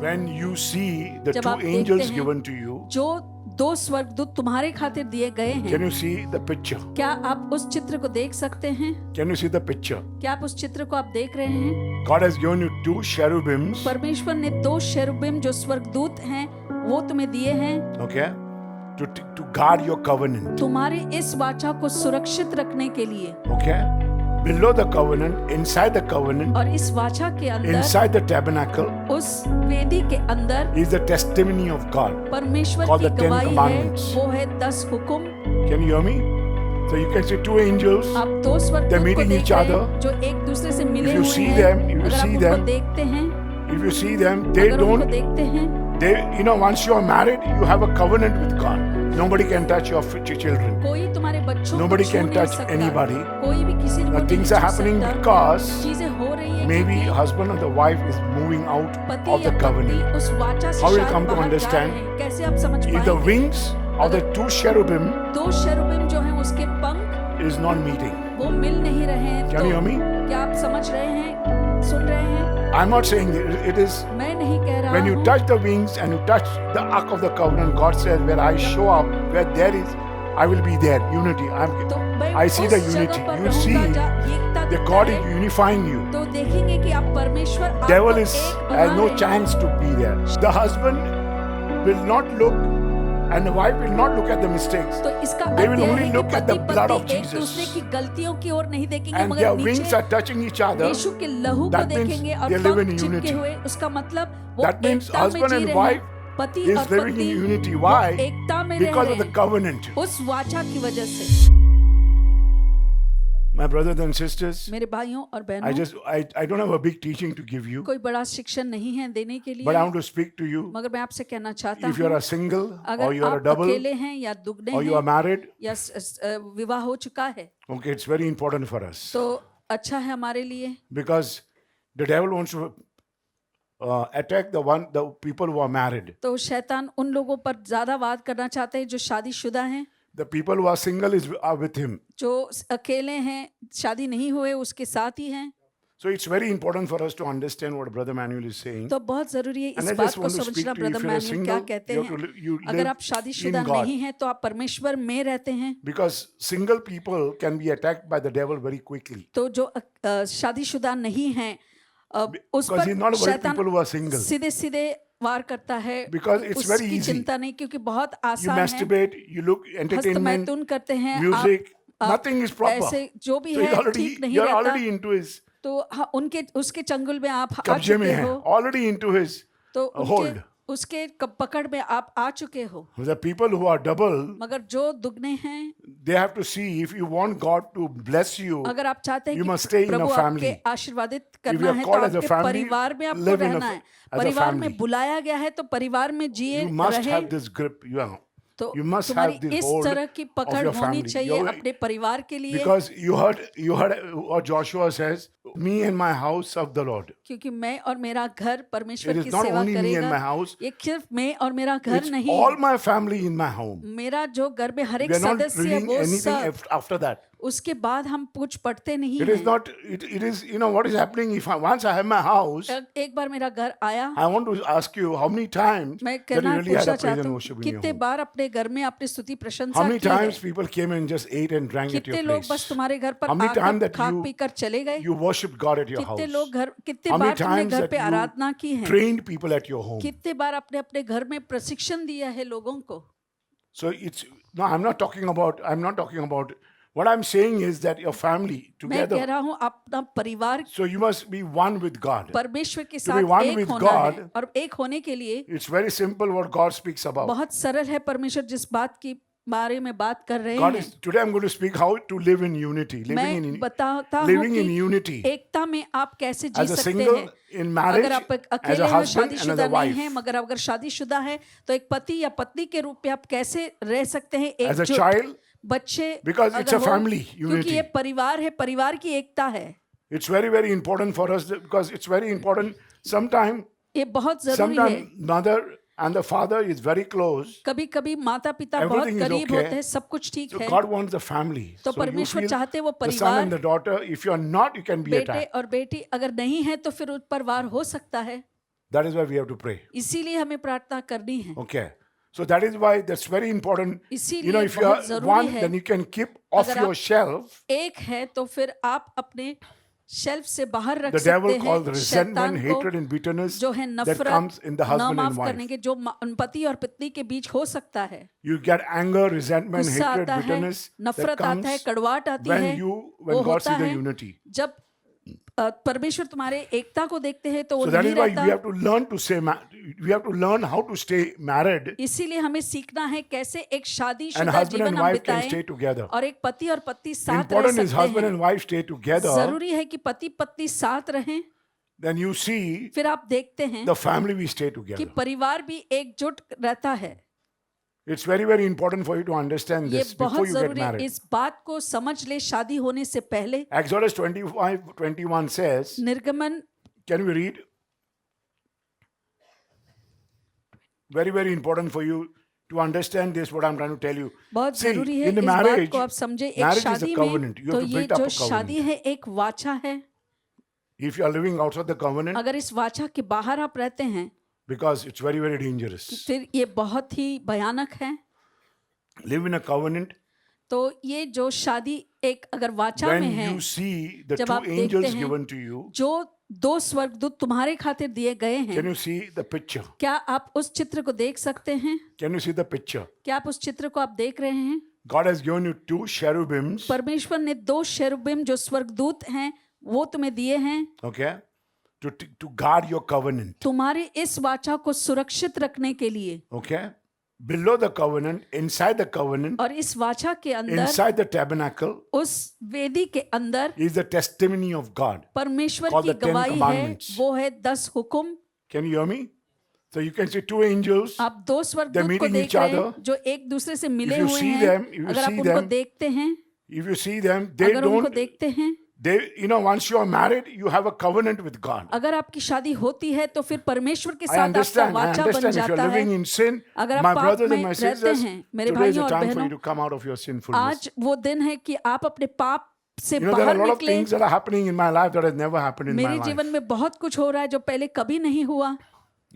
When you see the जब two आप देखते angels हैं given to you, जो दो स्वर्गदूत तुम्हारे खातिर दिए गए can हैं, you see the picture? क्या आप उस चित्र को देख सकते हैं? Can you see the picture? क्या आप उस चित्र को आप देख रहे हैं? God has given you two cherubims, परमेश्वर ने दो शेरुबिम जो स्वर्गदूत हैं वो तुम्हें दिए हैं, okay, to guard your covenant, तुम्हारी इस वाचा को सुरक्षित रखने के लिए। okay? Below the covenant, inside the covenant, और इस वाचा के अंदर, inside the tabernacle, उस वेदी के अंदर is the testimony of God. परमेश्वर called की the Ten गवाही है, Commandments. वो है 10 हुक्म। Can you hear me? So you can see two angels. आप दो स्वर्गदूत They're को meeting देख each रहे other. हैं जो एक दूसरे से मिले If you हुए see हैं। them, if you अगर आप see उनको them, देखते हैं, If you see them, they अगर उनको don't. देखते हैं, Once you are married, you have a covenant with God. Nobody can touch your children. कोई तुम्हारे बच्चों को Nobody छू can नहीं touch सकता। anybody. कोई भी किसी को Now नहीं things are छू happening सकता। because चीजें हो रही हैं maybe क्योंकि husband or the wife is moving out पति of या the पत्नी covenant. उस वाचा से How will you शायद come to बाहर जा understand? रहे हैं। कैसे आप समझ If the पाएंगे? wings of the two cherubim दो शेरुबिम जो हैं उसके पंख is not meeting. वो मिल नहीं रहे हैं। Can you hear me? क्या आप समझ रहे हैं? सुन रहे हैं? I'm not saying it is. मैं नहीं कह रहा When you हूँ। touch the wings and you touch the ark of the covenant, God says, where I show up, where there is, I will be there. Unity. तो मैं I see उस the जगह unity. पर You रहूंगा see जहाँ एकता the दिखता God है, is unifying you. तो देखेंगे कि आप परमेश्वर आपको Devil is एक बना has no रहे हैं। chance to be there. The husband will not look, and the wife will not look at the mistakes, तो इसका They अर्थ will यह only है कि look at the पति blood of पत्नी एक Jesus. दूसरे की गलतियों की ओर नहीं देखेंगे and मगर their wings नीचे are touching each other. यीशु के लहू को That means देखेंगे और they live in पंख चिपके unity. हुए। उसका मतलब वो That means एकता में husband जी and रहे wife हैं। पति is और living पत्नी in unity. वो Why? एकता में रह Because रहे of the हैं covenant. उस वाचा की वजह से। My brothers and sisters, मेरे भाइयों और I बहनों, I don't have a big teaching to give you, कोई बड़ा शिक्षण नहीं है देने के but I लिए, want to speak to you. मगर मैं आपसे कहना चाहता If you are हूँ, a single, or अगर you are a आप double, अकेले हैं या दुगने or you are हैं married, या विवाह हो चुका है, okay, it's very important for us तो अच्छा है हमारे लिए, because the devil wants to attack the people who are married. तो शैतान उन लोगों पर ज्यादा वार करना चाहते हैं जो शादीशुदा हैं। The people who are single are with him. जो अकेले हैं, शादी नहीं हुए, उसके साथ ही हैं। So it's very important for us to understand what Brother Manuel is saying. तो बहुत जरूरी है And इस I बात just को want to speak समझना to you. Brother If you're a manual क्या single, कहते you have हैं। to you अगर live आप शादीशुदा in God. नहीं हैं तो आप परमेश्वर में रहते हैं। Because single people can be attacked by the devil very quickly. तो जो शादीशुदा नहीं हैं उस Because he's not पर worried people who are single. सीधे सीधे वार करता है। Because it's very उसकी easy. चिंता नहीं, क्योंकि बहुत You आसान है। masturbate, you look entertainment, हस्तमैथुन करते हैं music, आप nothing is proper. ऐसे जो भी So he's है already, ठीक नहीं you're रहता। already into his तो उनके उसके चंगुल में आप आ कब्जे में चुके है, हो, already into his तो hold. उसके पकड़ में आप आ चुके हो। The people who are double, मगर जो दुगने हैं, they have to see if you want God to bless you. अगर आप चाहते हैं You कि must stay in a Prabhu family. आपके आशीर्वादित If you करना are है तो called as a आपके family, परिवार में आपको live in a रहना है। as a परिवार family. में बुलाया गया है तो परिवार में जिए You must रहे। have this grip. तो You must have तुम्हारी this इस hold तरह की of पकड़ your होनी family. चाहिए अपने परिवार के लिए। Because you heard what Joshua says, me and my house serve the Lord. क्योंकि मैं और मेरा घर परमेश्वर It is की not सेवा only me and my करेगा। house. ये सिर्फ मैं और मेरा घर It's नहीं, all my family in my home. मेरा जो घर में हर एक We are not सदस्य है reading वो anything सब, after that. उसके बाद हम कुछ पढ़ते नहीं It is हैं। not. It is what is happening. Once I have my house, एक बार मेरा घर आया, I want to ask you how many times मैं that you कहना really had पूछना a praise चाहता and हूँ worship in your कितने home. बार अपने घर में अपनी स्तुति How प्रशंसा many की है। times people came and just ate and drank at कितने your लोग place? बस तुम्हारे घर पर How many times आकर that खा you पी कर चले गए। you worshipped God at your house? कितने लोग घर, कितने How many बार तुमने times घर that पे you आराधना की है। trained people at your home? कितने बार अपने अपने घर में प्रशिक्षण दिया है लोगों को। So it's no. I'm not talking about. What I'm saying is that your family मैं कह together. रहा हूँ अपना परिवार So you must be one with God. परमेश्वर के To be साथ one एक with होना है, God, और एक होने के लिए It's very simple what God speaks about. बहुत सरल है। परमेश्वर जिस बात की बारे में बात कर रहे God हैं, is today. I'm going to speak how to live in unity. मैं बताता हूँ living in कि unity. एकता में आप कैसे जी As a सकते single हैं। in marriage, अगर आप as अकेले a हैं, husband, and as शादीशुदा a नहीं wife. हैं, मगर अगर शादीशुदा हैं तो एक पति या पत्नी के रूप में आप कैसे रह सकते हैं As a एकजुट। child, बच्चे because it's अगर a हो, family क्योंकि unity. ये परिवार है, परिवार की एकता है। It's very very important for us because it's very important. Sometimes ये बहुत जरूरी है। mother and the father is very close. कभी कभी माता पिता बहुत Everything is करीब okay. होते हैं, सब कुछ ठीक So है। God wants the family. तो So you परमेश्वर feel चाहते हैं वो the son and परिवार, the daughter. If you are not, you can be बेटे attacked. और बेटी अगर नहीं है तो फिर उस पर वार हो सकता है। That is why we have to pray. इसीलिए हमें प्रार्थना करनी है। Okay. So that is why that's very important. इसीलिए If you बहुत are जरूरी one, है। then you can keep off अगर your आप shelf एक है तो फिर आप अपने शेल्फ से बाहर रख the devil सकते called हैं resentment, शैतान hatred, को, and bitterness जो है that नफरत, comes in the न husband माफ and wife. करने के, जो पति और पत्नी के बीच हो सकता है। You get anger, resentment, गुस्सा hatred, आता है, bitterness that नफरत आता है, comes कड़वाहट आती when है। when वो God होता sees the है unity. जब परमेश्वर तुम्हारे एकता को देखते हैं तो वो So that नहीं is why रहता। we have to learn to say, we have to learn how to stay married, इसीलिए हमें सीखना है कैसे एक and शादीशुदा husband जीवन and हम wife can stay बिताएं together. और एक पति और पत्नी साथ रह Important is सकते husband हैं। and wife stay together. जरूरी है कि पति पत्नी साथ रहें। Then you see फिर आप देखते हैं the family we stay कि together. परिवार भी एकजुट रहता है। It's very, very important for you to understand ये this before बहुत you get जरूरी है, married. इस बात को समझ ले शादी होने से पहले। Exodus 25:21 says, निर्गमन can we read? Very, very important for you to understand this, what I'm trying to tell you. बहुत See, जरूरी है in the इस बात marriage, को आप समझे। एक marriage is a शादी covenant. में You तो have to ये build up जो a covenant. शादी है एक वाचा है। If you are living outside the covenant, अगर इस वाचा के बाहर आप रहते हैं because it's very, very dangerous. फिर ये बहुत ही भयानक है। Live in a covenant. तो ये जो शादी एक अगर वाचा When में है, you see the जब two आप देखते angels हैं given to you, जो दो स्वर्गदूत तुम्हारे खातिर दिए गए हैं, can you see the picture? क्या आप उस चित्र को देख सकते हैं? Can you see the picture? क्या आप उस चित्र को आप देख रहे हैं? God has given you two cherubims, परमेश्वर ने दो शेरुबिम जो स्वर्गदूत हैं वो तुम्हें दिए हैं, okay, to guard your covenant, तुम्हारे इस वाचा को सुरक्षित रखने के लिए। okay? Below the covenant, inside the covenant, और इस वाचा के अंदर, inside the tabernacle, उस वेदी के अंदर is the testimony of God. परमेश्वर called की the Ten गवाही है, Commandments. वो है 10 हुक्म। Can you hear me? So you can see two angels. आप दो स्वर्गदूत को meeting देख each रहे हैं other. जो एक दूसरे से मिले you हुए see हैं। them, if you अगर आप see उनको them, देखते हैं, If you see them, they अगर उनको don't. देखते हैं, Once you are married, you have a covenant with God. अगर आपकी शादी होती है तो फिर परमेश्वर के I साथ आपका understand. I वाचा बन understand. If you're जाता है। living in sin, अगर आप my पाप brothers में and my रहते sisters, हैं, मेरे today is the भाइयों और time for बहनों, you to come out of your sinfulness. आज वो दिन है कि आप अपने पाप से There are बाहर a lot of निकले। things that are happening in my life that has never happened in my मेरे life. जीवन में बहुत कुछ हो रहा है जो पहले कभी नहीं हुआ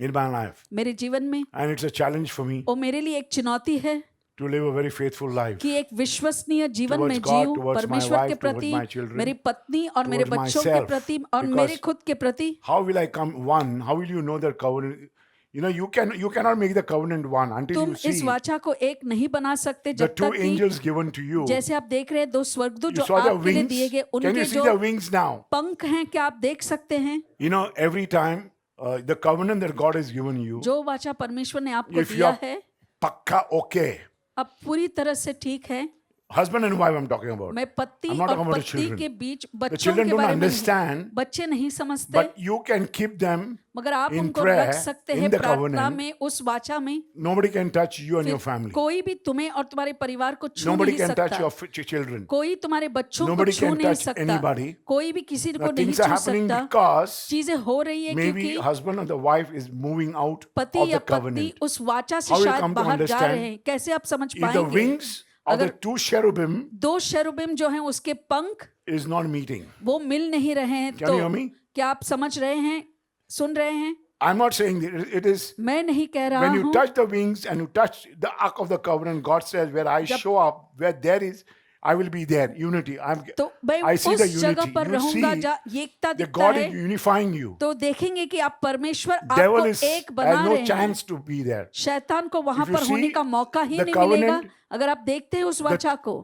In my life. मेरे जीवन में, And it's a challenge for me और मेरे लिए एक चुनौती है to live a very faithful life. कि एक विश्वसनीय जीवन Towards में God, जीऊं, towards my परमेश्वर wife, के towards प्रति, my children, मेरी पत्नी और मेरे towards बच्चों के myself, प्रति और because मेरे खुद के प्रति। How will I come one? How will you know the covenant? You cannot make the covenant one until तुम you see इस वाचा को एक नहीं बना सकते the जब two तक कि angels given to you. जैसे आप देख रहे हैं दो स्वर्गदूत You जो saw the आपके लिए wings. दिए गए, Can you उनके see जो the wings now? पंख हैं क्या आप देख सकते हैं? Every time the covenant that God has given you, जो वाचा परमेश्वर ने आपको if you दिया are है pakka okay, अब पूरी तरह से ठीक है। husband and wife I'm talking about. मैं पति I'm not और talking about the पत्नी children. के बीच The बच्चों children के don't बारे में नहीं, understand, बच्चे नहीं समझते, but you can keep them. मगर आप in उनको prayer, रख सकते in हैं the प्रार्थना covenant. में, उस वाचा में। Nobody can touch you and फिर your family. कोई भी तुम्हें और तुम्हारे परिवार को छू Nobody नहीं can touch सकता, your children. कोई तुम्हारे बच्चों को Nobody छू can नहीं touch सकता, anybody. कोई भी किसी को Now, नहीं things are छू happening सकता। because चीजें हो रही है maybe क्योंकि husband or the wife is moving out पति of या the पत्नी covenant. उस वाचा से How will you शायद come to बाहर जा understand? रहे हैं। कैसे आप समझ If the पाएंगे? wings of the अगर two cherubim दो शेरुबिम जो हैं उसके पंख is not meeting. वो मिल नहीं रहे हैं, Can you hear me? क्या आप समझ रहे हैं, सुन रहे हैं? I'm not saying that it is मैं नहीं कह रहा when you हूँ। touch the wings and you touch the ark of the covenant, God says, where I show up, where there is, I will be there. Unity. तो मैं I see the उस जगह unity. पर You रहूंगा see जहाँ एकता that दिखता God है, is unifying you. तो देखेंगे कि आप परमेश्वर Devil आपको is एक बना has रहे no हैं। chance to be there. शैतान को वहां If you पर होने see का मौका ही the नहीं मिलेगा। covenant, अगर आप देखते हैं उस वाचा को,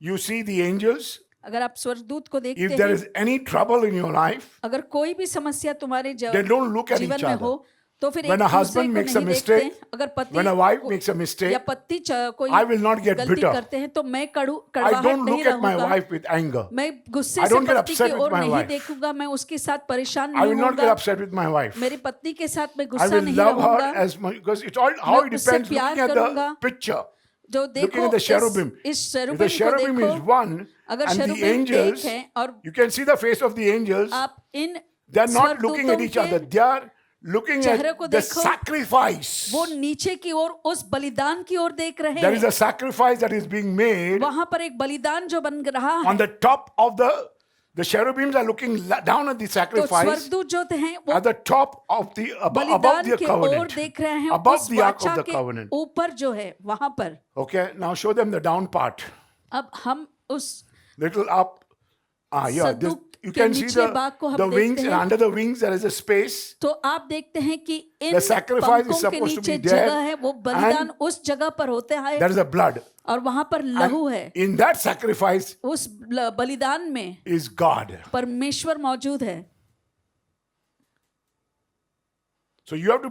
You see the angels. अगर आप स्वर्गदूत को If देखते there हैं, is any trouble in your life, अगर कोई भी समस्या तुम्हारे they don't look at जीवन each में other. हो, तो फिर When एक a दूसरे husband को makes a नहीं mistake, देखते। अगर पति when a wife को- makes a mistake, या पति कोई I will not get गलती bitter. करते हैं तो मैं I कड़वाहट don't नहीं look at my रहूंगा। wife with anger. मैं गुस्से I से don't get पति upset की with ओर my नहीं wife. देखूंगा, मैं उसके साथ परेशान I नहीं will not get होऊंगा। upset with my wife. मेरे पत्नी के साथ मैं I गुस्सा will नहीं love her रहूंगा। as much because it's all how it मैं उससे depends प्यार looking at करूंगा। the picture. जो Looking देखो at the cherubim. इस If the शेरुबिम को cherubim देखो, is one अगर and the शेरुबिम एक angels, है और you can see the face of the angels. आप इन They are not looking at each स्वर्गदूतों other. के They are looking चेहरे को at the देखो, sacrifice. वो नीचे की ओर उस बलिदान की ओर देख रहे There is हैं। a sacrifice that is being made वहां पर एक बलिदान जो बन रहा है, on the top of the The cherubims are looking down at the तो sacrifice स्वर्गदूत जो हैं वो at the top of the above बलिदान the के ओर covenant, देख रहे हैं, above उस the ark वाचा of the के covenant. ऊपर जो है वहां पर। Okay, now show them the down part, अब हम उस little up. Yeah, this, संदूक you के can see निचले भाग को हम the wings, देखते and हैं। under the wings there is a space. तो आप देखते हैं कि इन The sacrifice is पंखों के supposed to be नीचे there, जगह है, वो बलिदान and उस जगह पर होते हैं There is a blood. और वहां पर लहू है। And in that sacrifice उस बलिदान में is God. परमेश्वर मौजूद है। So you have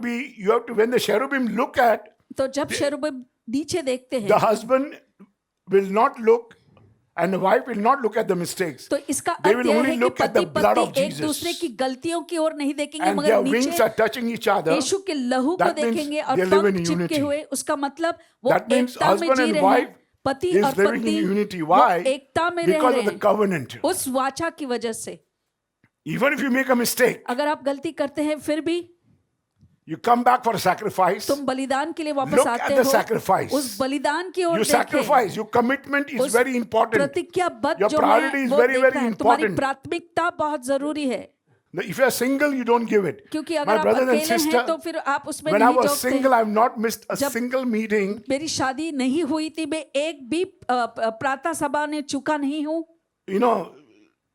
to, when the cherubim look at, तो जब शेरूबिम नीचे देखते the हैं husband will not look and the wife will not look at the mistakes. तो इसका They अर्थ will यह only है कि look at पति the blood of पत्नी एक Jesus. दूसरे की गलतियों की ओर नहीं देखेंगे, And मगर their wings नीचे are touching each other. यीशु के लहू को That means देखेंगे और they live in पंख चिपके unity. हुए। उसका मतलब वो That means एकता में husband जी and रहे wife हैं, पति is और living पत्नी in unity. वो Why? एकता में रह Because रहे of the हैं covenant. उस वाचा की वजह से। Even if you make a mistake, अगर आप गलती करते हैं फिर भी you come back for a sacrifice. तुम बलिदान के लिए वापस Look आते at the हो, sacrifice. उस बलिदान की ओर You देखें। sacrifice. Your commitment is उस very important. प्रतिज्ञाबद्ध Your जो priority है is वो very, very देखना है। तुम्हारी important. प्राथमिकता बहुत जरूरी है, If you are single, you don't give it. क्योंकि My अगर आप brothers and अकेले हैं sisters, तो फिर आप उसमें when I नहीं was जोड़ते। single, I've not missed a जब- single meeting. मेरी शादी नहीं हुई थी, मैं एक भी प्रातः सभा ने चुका नहीं हूँ। You know,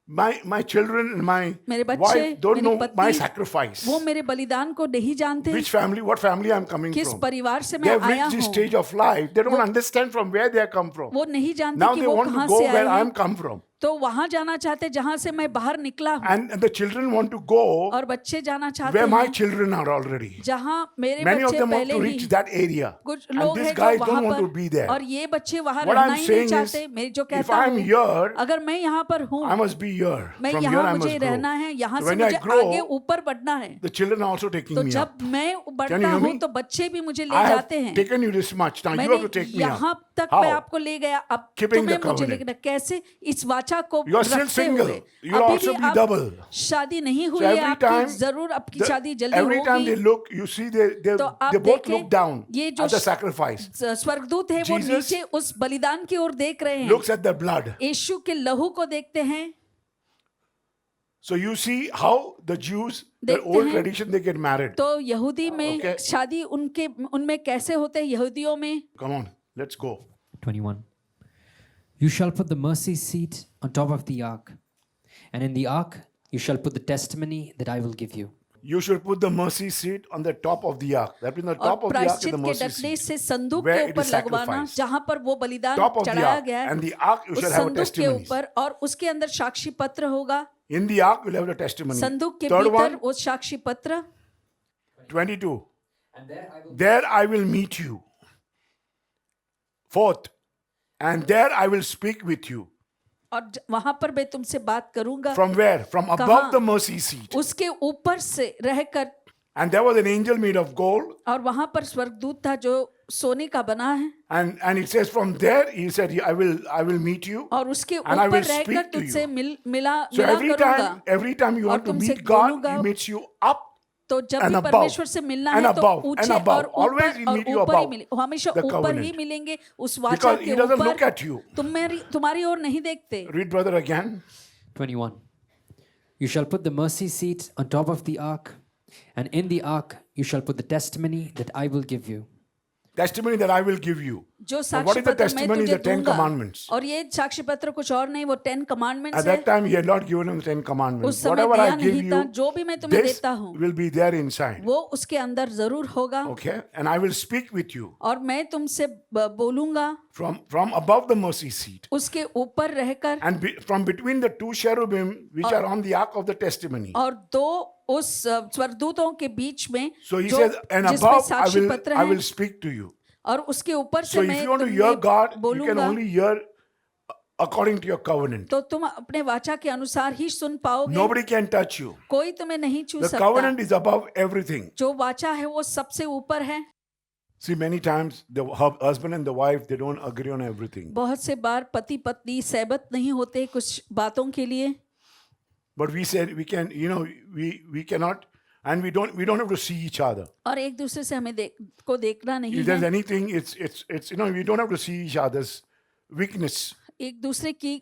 my children and my मेरे बच्चे, wife don't मेरी know पत्नी, my sacrifice. वो मेरे बलिदान को नहीं जानते Which family, what family I'm coming किस from. परिवार से They मैं have आया reached this हूँ। stage of life. They don't understand from where they have come from. वो नहीं जानते Now कि they वो want to कहाँ go से आए where I'm हैं, come from. तो वहां जाना चाहते जहां से मैं बाहर निकला हूँ, And the children want to go और बच्चे जाना चाहते where my हैं children are already. जहाँ मेरे Many of बच्चे them want पहले to he. reach that area. कुछ And लोग these हैं guys जो don't वहां want to पर, be there. और ये बच्चे वहां What रहना I'm ही नहीं saying is, चाहते। मैं जो if कहता I'm हूँ, here, अगर मैं यहाँ पर हूँ, I must be here. मैं From here यहाँ I मुझे must grow. रहना है, यहाँ So से when I मुझे grow, आगे ऊपर बढ़ना है। the children are also taking तो me up. जब मैं Can you बढ़ता hear हूँ me? तो बच्चे भी मुझे ले I have जाते हैं। taken you this much. Now you have to मैंने take me up. यहाँ तक How? मैं आपको ले गया, अब Keeping the तुम्हें मुझे covenant. लेना कैसे इस वाचा को You are still रखते single. हुए। You will अभी also भी be आप double. शादी नहीं हुई So है, every आपकी time, जरूर आपकी शादी जल्दी every time they होगी। look, you see they तो आप both देखें, look down ये जो at the sacrifice. स्वर्गदूत है वो Jesus नीचे उस बलिदान की ओर देख रहे हैं, Looks at the blood. यीशु के लहू को देखते हैं। So you see how the Jews, the देखते old हैं। tradition, they get married. तो यहूदी में Okay. शादी उनमें कैसे होते हैं, यहूदियों में। Come on, let's go. 21. You shall put the mercy seat on top of the ark, and in the ark you shall put the testimony that I will give you. You should put the mercy seat on the top of the ark. That means the और top of the ark is प्रायश्चित the के mercy डंडे seat. से संदूक where के it ऊपर is लगवाना, sacrificed. जहां पर वो बलिदान Top of the चढ़ाया ark. गया है, And the ark you उस shall have a संदूक के testimony. ऊपर, और उसके अंदर साक्षी पत्र होगा। In the ark you'll have the testimony. संदूक के Third भीतर one, वो साक्षी पत्र। 22. And There I will meet you. Fourth, and there I will speak with you. और वहां पर मैं तुमसे बात करूंगा। From where? From above कहाँ? the mercy seat. उसके ऊपर से रहकर, And there was an angel made of gold. और वहां पर स्वर्गदूत था जो सोने का बना है, And it says from there, he said, I will meet you. और उसके And I will ऊपर रहकर speak to तुझसे you. मिला So करूंगा। every time you और want to तुमसे meet God, बोलूंगा। he meets you up. तो जब And भी above. परमेश्वर से मिलना And है तो above. ऊंचे And above. और Always ऊपर he'll और meet you ऊपर ही above मिले, हमेशा the ऊपर ही covenant. मिलेंगे उस वाचा Because के he doesn't look ऊपर। at you. तुम्हारी ओर नहीं देखते। Read brother again. 21. You shall put the mercy seat on top of the ark, and in the ark you shall put the testimony that I will give you. Testimony that I will give you. जो So what Sakshi is the पत्र मैं testimony? तुझे The Ten दूंगा, Commandments. और ये साक्षी पत्र कुछ और नहीं, वो 10 कमांडमेंट्स At है। that time, he had not given him the Ten उस Commandments. समय Whatever दिया I give नहीं था, you, जो भी मैं तुम्हें this देता हूँ will be there inside. वो उसके अंदर जरूर होगा, Okay? And I will speak with you और मैं तुमसे बोलूंगा from above the mercy seat. उसके ऊपर रहकर, And from between the two cherubim which are on the ark of the testimony. और दो उस स्वर्गदूतों के बीच में So he जो says, and जिसमें above साक्षी पत्र I है, will speak to you. और उसके ऊपर So से if मैं you want to hear God, you can बोलूंगा, only hear according to your covenant. तो तुम अपने वाचा के अनुसार ही सुन पाओगे। Nobody can touch you. कोई तुम्हें नहीं छू The सकता। covenant is above everything. जो वाचा है वो सबसे ऊपर है। See, many times the husband and the wife, they don't agree on everything. बहुत से बार पति पत्नी सहमत नहीं होते कुछ बातों के लिए, But we said we can, we cannot, and we don't have to see each other. और एक दूसरे से हमें को देखना नहीं If there's है, anything, it's we don't have to see each other's weakness. एक दूसरे की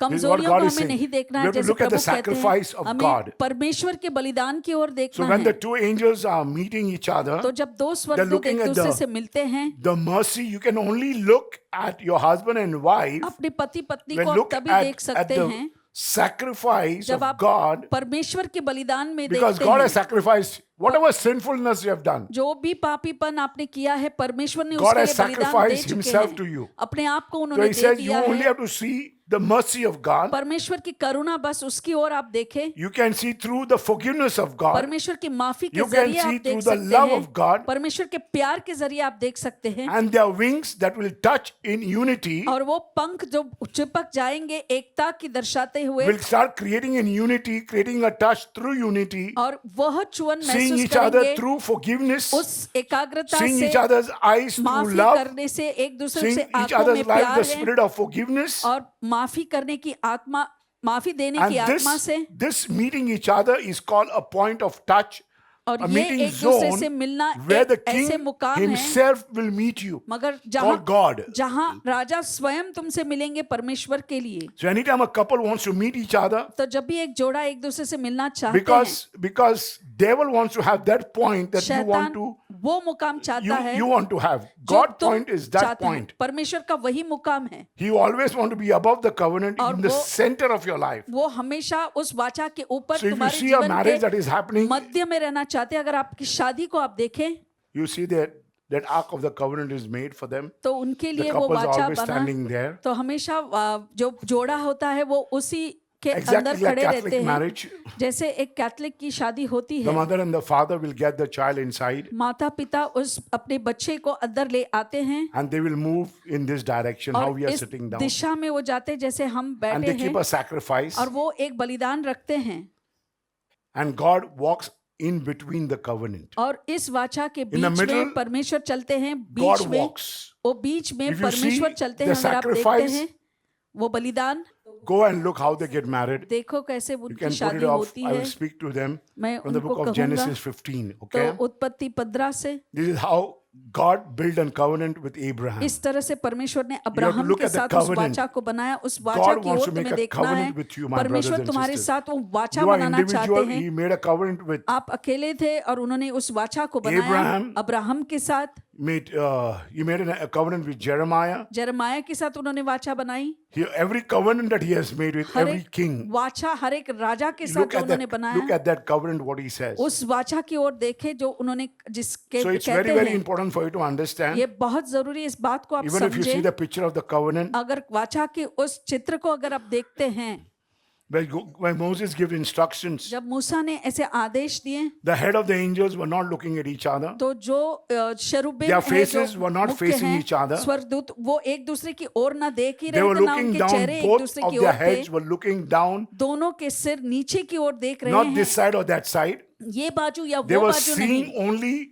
कमजोरियों God को is हमें saying. नहीं देखना We है, have to जैसे look at the प्रभु कहते sacrifice हैं of हमें God. परमेश्वर के बलिदान की ओर So देखना when the है। two angels are meeting each other, तो जब दो they're स्वर्गदूत looking एक at दूसरे से मिलते हैं, the mercy. You can only look at your husband and wife अपने पति पत्नी when को आप look तभी देख at सकते the हैं sacrifice जब of आप God, परमेश्वर के बलिदान में because देखते God हैं। has sacrificed whatever sinfulness you have done. जो भी पापीपन आपने किया है, परमेश्वर ने God उसके has लिए बलिदान दे sacrificed चुके himself हैं। to you. अपने आप को So उन्होंने he दे says you दिया only है। have to see the mercy of God. परमेश्वर की करुणा, बस उसकी ओर आप देखें। You can see through the forgiveness of God. परमेश्वर की माफी के You can जरिए see आप देख through the सकते love हैं। of God. परमेश्वर के प्यार के जरिए आप देख सकते हैं। And their wings that will touch in unity और वो पंख जो चिपक जाएंगे एकता की दर्शाते हुए, will start creating in unity, creating a touch through unity, और वह चुवन seeing महसूस each other करेंगे through forgiveness, उस एकाग्रता seeing से, each other's eyes through माफी love, करने से, एक दूसरे seeing से each आंखों में other's life, प्यार the है, spirit of forgiveness. और माफी करने की आत्मा, माफी देने And की आत्मा से, this meeting each other is called a point of touch, और a ये meeting एक दूसरे zone से मिलना where the एक ऐसे king मुकाम है, himself will meet you, मगर called God. जहां राजा स्वयं तुमसे मिलेंगे परमेश्वर के लिए। So anytime a couple wants to meet each other, तो जब भी एक जोड़ा एक दूसरे से मिलना चाहते हैं, because devil wants to have that point that you want शैतान to, वो मुकाम चाहता है you want to have. जो God तुम point is that चाहते हैं। point. परमेश्वर का वही मुकाम है। He always want to be above the covenant, और in the वो- center of your life. वो हमेशा उस वाचा के ऊपर So if you तुम्हारे see a जीवन marriage that के is happening, मध्य में रहना चाहते हैं। अगर आपकी शादी को आप देखें you see that ark of the covenant is made for them. तो उनके The लिए वो couples are वाचा always बना, standing there. तो हमेशा जो जोड़ा होता है वो उसी के Exactly अंदर like खड़े Catholic रहते हैं। marriage. जैसे एक कैथलिक की शादी होती The है, mother and the father will get the child inside माता पिता उस अपने बच्चे को अंदर ले आते हैं, and they will move in this direction, how और we are इस sitting down. दिशा में वो जाते हैं जैसे हम And बैठे they हैं, keep a sacrifice. और वो एक बलिदान रखते हैं। And God walks in between the covenant. और इस वाचा के the बीच middle, में परमेश्वर चलते हैं, God बीच में walks. वो बीच में If you परमेश्वर see चलते the हैं। अगर आप देखते sacrifice, हैं वो बलिदान, Go and look how they get married. देखो कैसे You उनकी can put शादी it off. होती I है। will speak to them मैं from the उनको book of कहूंगा। Genesis 15. तो Okay? उत्पत्ति 15 से This is how God built a covenant with Abraham. इस तरह से परमेश्वर ने have to अब्राहम look के at the साथ उस covenant. वाचा को बनाया। उस वाचा God की wants ओर to make तुम्हें a देखना है। covenant with you, my brothers परमेश्वर and तुम्हारे sisters. साथ वो वाचा You are बनाना चाहते individual. हैं। He made a covenant with आप अकेले थे और उन्होंने उस वाचा को बनाया Abraham. अब्राहम के साथ, he made a covenant with Jeremiah. जरमाया के साथ उन्होंने वाचा बनाई। Every covenant that he has made with her every एक king. वाचा हर एक राजा के साथ Look जो at उन्होंने that. बनाया, Look at that covenant. What he says. उस वाचा की ओर देखे जो उन्होंने जिसके So it's very कहते very हैं। important for you to understand. ये बहुत जरूरी है इस बात को आप Even if you see समझें। the picture of the covenant, अगर वाचा के उस चित्र को अगर आप देखते हैं, when Moses gives instructions, जब मूसा ने ऐसे आदेश दिए the head of the angels were not looking at each other. तो जो शरूबेम Their है, faces जो were not मुख्य facing हैं, each other. स्वर्गदूत, वो एक दूसरे की ओर ना देख ही They रहे were थे, ना looking उनके down. चेहरे एक Both दूसरे of की their ओर heads थे। were looking down, दोनों के सिर नीचे की ओर देख रहे not हैं, this side or that side. ये बाजू या They वो were बाजू seeing नहीं, only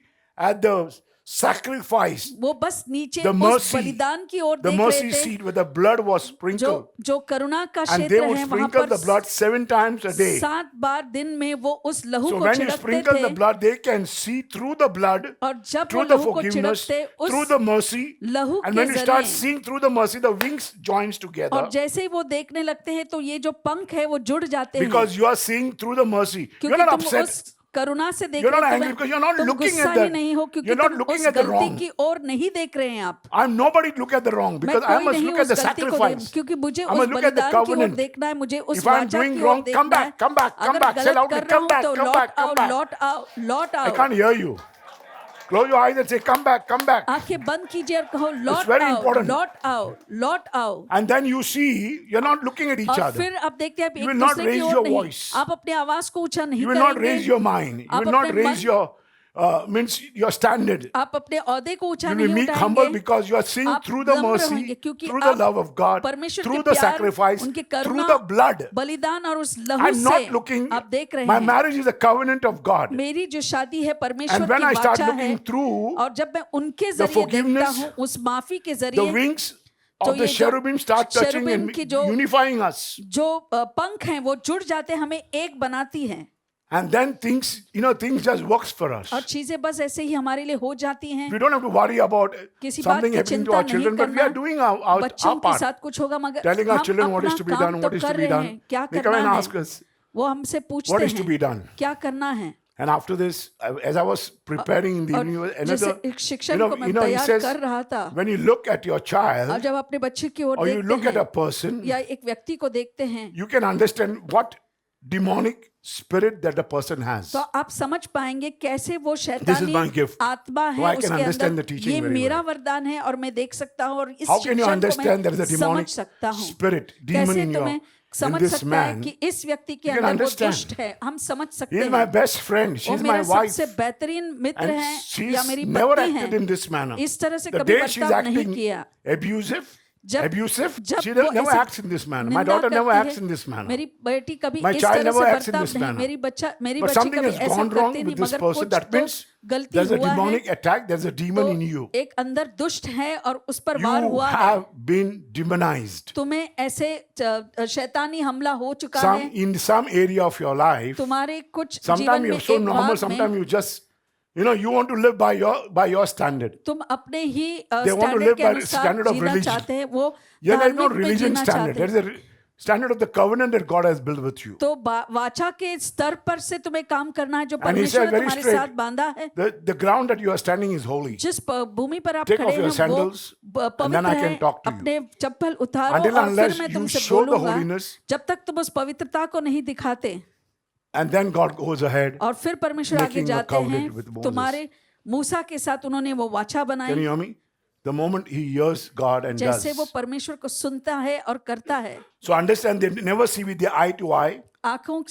at the sacrifice, वो बस नीचे the उस mercy, बलिदान की ओर the देख mercy रहे थे। seat where the blood was जो sprinkled. जो करुणा का And they क्षेत्र would है वहां sprinkle पर the blood 7 times a day. 7 बार दिन में वो उस लहू So को when you छिड़कते sprinkle the थे, blood, they can see through the blood, और जब वो through the लहू को forgiveness, छिड़कते उस through the mercy. लहू And के when you start जरिए, seeing through the mercy, the wings joins together और जैसे ही वो देखने लगते हैं तो ये जो पंख है वो जुड़ जाते हैं, because you are seeing through the mercy. You're क्योंकि not तुम upset. उस करुणा से देख You're रहे not हो, angry because you're not तुम looking गुस्सा at ही that. नहीं हो क्योंकि You're not तुम looking उस at the गलती wrong. की ओर नहीं देख रहे हैं आप। I'm nobody look at the wrong मैं because I कोई must नहीं look हूँ at the उस गलती को sacrifice. क्योंकि मुझे I उस must look at the बलिदान की ओर covenant. देखना है, मुझे उस If I'm वाचा doing की wrong, ओर come देखना है। back, come back, come अगर back. Say गलत loudly, कर रहा come हूँ back, तो come लौट back, come आओ, back. लौट आओ, लौट I आओ। can't hear you. Close your eyes and say, come back, come back. आंखें बंद कीजिए और कहो लौट very आओ, important. लौट आओ, लौट आओ। And then you see, you're not looking at each और other. फिर आप देखते हैं आप You एक will not दूसरे की raise ओर your नहीं, voice. आप अपने आवाज को ऊंचा नहीं You will not करेंगे, raise your mind. You आप will not अपने raise मन- your, means your standard. आप अपने औहदे को ऊंचा You will नहीं meet humble उठाएंगे, because you are seeing आप through the नम्र mercy, होंगे क्योंकि through the आप love of God, परमेश्वर through के the प्यार, sacrifice, उनके through करुणा, the blood. बलिदान और उस लहू I'm से not looking. आप देख रहे My हैं। marriage is a covenant of God. मेरी जो शादी है परमेश्वर And when की I start वाचा है, looking through और जब मैं उनके the जरिए देखता forgiveness, हूँ, उस माफी के the जरिए, wings तो of the ये जो cherubim start touching cherubim and की जो- unifying us. जो पंख हैं वो जुड़ जाते हैं, हमें एक बनाती हैं। And then things just works for us. और चीजें बस ऐसे ही हमारे लिए हो जाती हैं. We don't have to worry about किसी बात something की happening to चिंता our नहीं children, but we are करना. doing our बच्चों के part. साथ कुछ होगा मगर Telling our हम children what is अपना to be काम done, तो what is to कर be रहे done. हैं. क्या They come करना and है? ask us, वो हमसे पूछते what is to be हैं done? क्या करना है. And after this, as I was preparing in the और evening, जैसे another, एक शिक्षक को मैं he तैयार says, कर रहा था. when you look at your और child जब अपने बच्चे की ओर or you look देखते at a हैं person, या एक व्यक्ति को देखते हैं you can understand what demonic spirit that the person has. तो आप समझ पाएंगे कैसे वो This is शैतानी my gift. आत्मा So है I can उसके understand the अंदर. teaching ये very मेरा well. वरदान है और मैं देख सकता हूँ और इस How can you शिक्षण को understand there is a मैं समझ demonic सकता हूँ. spirit, demon कैसे in your, तुम्हें in समझ this सकता है man? कि इस व्यक्ति के You can अंदर वो understand. दुष्ट है. हम समझ He सकते is my हैं. best friend. वो She's मेरा my wife. सबसे बेहतरीन मित्र And है या she's मेरी never पत्नी acted in है. this manner. इस तरह से The कभी day she's बर्ताव नहीं acting किया. abusive, जब she वो never ऐसे acts in this manner. My निंदा daughter never करती acts है, in this manner. मेरी बेटी कभी My इस child तरह never से acts in this बर्ताव नहीं. manner. मेरी But बच्ची something कभी has ऐसा gone wrong करती with नहीं this मगर person. कुछ That तो means गलती there's a हुआ है. demonic attack. There's a demon in you. एक अंदर दुष्ट है और उस पर वार You हुआ है. have been demonized. तुम्हें ऐसे शैतानी हमला हो चुका है. In some area of your life, तुम्हारे कुछ जीवन sometimes में you're so एक normal. भाग Sometimes में you just, you want to live by your standard. तुम अपने ही They want to standard live के by the अनुसार standard of जीना religion. चाहते हैं. वो Yeah, there's no धार्मिक में religion जीना standard. चाहते There's हैं. a standard of the covenant that God has built with you. तो वाचा के स्तर पर से तुम्हें काम करना है जो And he परमेश्वर said ने very तुम्हारे straight, साथ बांधा है. The ground that you are standing is holy. जिस भूमि पर आप Take खड़े off your हैं वो sandals, and then पवित्र I can है. talk to you. अपने चप्पल उतारो Until और unless फिर मैं you तुमसे show the बोलूंगा. holiness, जब तक तुम उस पवित्रता को नहीं दिखाते and then God goes ahead. और फिर परमेश्वर आगे making a जाते covenant with हैं. Moses. तुम्हारे मूसा के साथ उन्होंने वो वाचा Can बनाई. you hear me? The moment he hears God and जैसे वो does. परमेश्वर को सुनता है और करता है. So understand, they never see with their eye to eye. आंखें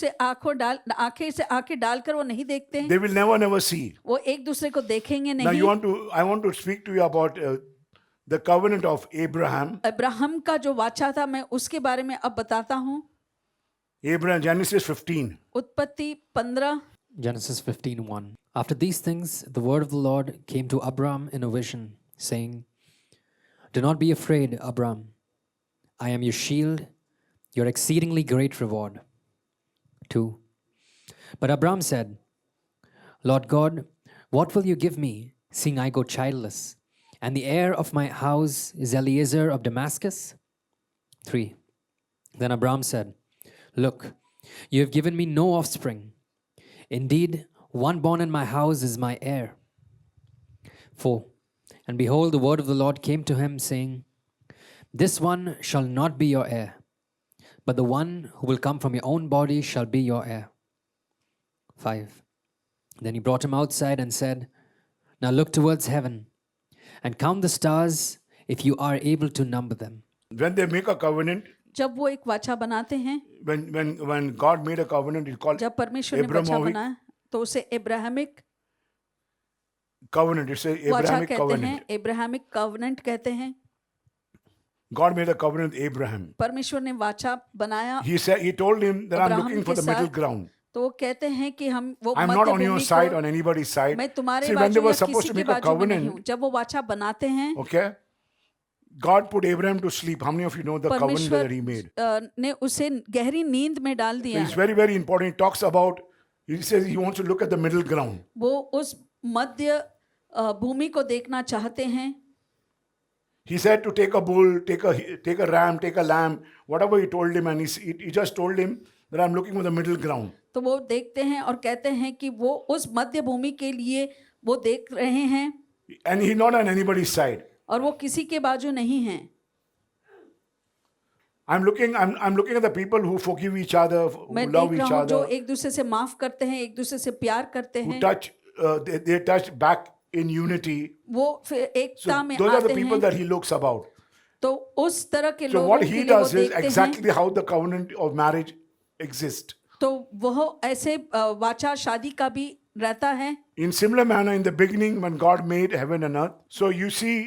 से आंखें डालकर वो नहीं देखते हैं. They will never see. वो एक दूसरे को देखेंगे Now नहीं. I want to speak to you about the covenant of Abraham. Abraham का जो वाचा था मैं उसके बारे में अब बताता हूँ. Abraham, Genesis 15. उत्पत्ति 15. Genesis 15:1. After these things, the word of the Lord came to Abram in a vision, saying, "Do not be afraid, Abram. I am your shield, your exceedingly great reward." 2. But Abram said, "Lord God, what will you give me, seeing I go childless, and the heir of my house is Eliezer of Damascus?" 3. Then Abram said, "Look, you have given me no offspring. Indeed, one born in my house is my heir." 4. And behold, the word of the Lord came to him, saying, "This one shall not be your heir, but the one who will come from your own body shall be your heir." 5. Then he brought him outside and said, "Now look towards heaven and count the stars if you are able to number them." When they make a covenant, जब वो एक वाचा बनाते हैं, when God made a covenant, it's called जब परमेश्वर ने वाचा Abrahamic बनाया तो उसे इब्राहिमिक covenant. It's a वाचा Abrahamic कहते covenant. हैं. इब्राहिमिक कवनेंट कहते हैं. God made a covenant with Abraham. परमेश्वर ने वाचा बनाया. He told him that I'm Abraham looking for के the middle साथ ground. तो वो कहते हैं कि हम वो I'm not on your मध्यभूमि side, को on anybody's side. मैं तुम्हारे See, when they बाजू were या supposed किसी to के make a बाजू में नहीं हूँ. covenant, जब वो वाचा बनाते हैं, okay, God put Abraham to sleep. How many of you know the covenant परमेश्वर that he made? ने उसे गहरी नींद में डाल So दिया. it's very, very important. He talks about, he says he wants to look at the middle ground. वो उस मध्य भूमि को देखना चाहते हैं. He said to take a bull, take a ram, take a lamb, whatever he told him, and he just told him that I'm looking for the middle ground. तो वो देखते हैं और कहते हैं कि वो उस मध्य भूमि के लिए वो देख रहे हैं And he's not on anybody's side. और वो किसी के बाजू नहीं हैं. I'm looking at the people who forgive each other, who मैं love देख each रहा हूँ जो other, एक दूसरे से माफ करते हैं, एक दूसरे से प्यार करते who हैं. touch, they touch back in unity. वो फिर So एकता में those are the आते people हैं. that he looks about. तो उस तरह के So लोगों what के he लिए वो does is देखते हैं. exactly how the covenant of marriage exists. तो वह ऐसे वाचा शादी का भी रहता है. In similar manner, in the beginning, when God made heaven and earth, so you see,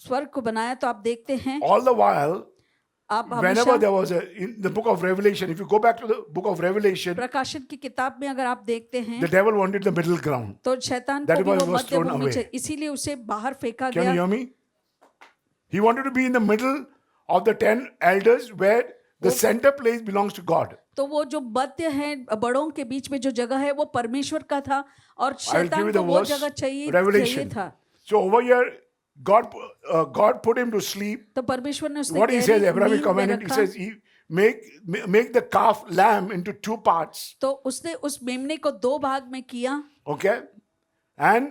स्वर्ग को बनाया तो आप देखते हैं. all the while, आप whenever हमेशा there was in the book of Revelation, if you go back to the book of Revelation, प्रकाशन की किताब में अगर आप देखते हैं the devil wanted the middle ground. तो शैतान That को भी was वो was Madhya thrown Bhumi away. से इसीलिए उसे बाहर फेंका Can you गया. hear me? He wanted to be in the middle of the 10 elders where the center place belongs to God. तो वो जो मध्य है बड़ों के बीच में जो जगह है वो परमेश्वर का था और I'll give शैतान you को the वो verse, जगह चाहिए Revelation. था। So over here, God put him to sleep. तो परमेश्वर ने उसने What he says, गहरी Abrahamic नींद में covenant, he रखा। says, he make the calf lamb into two parts. तो उसने उस मेमने को दो भाग में किया Okay, and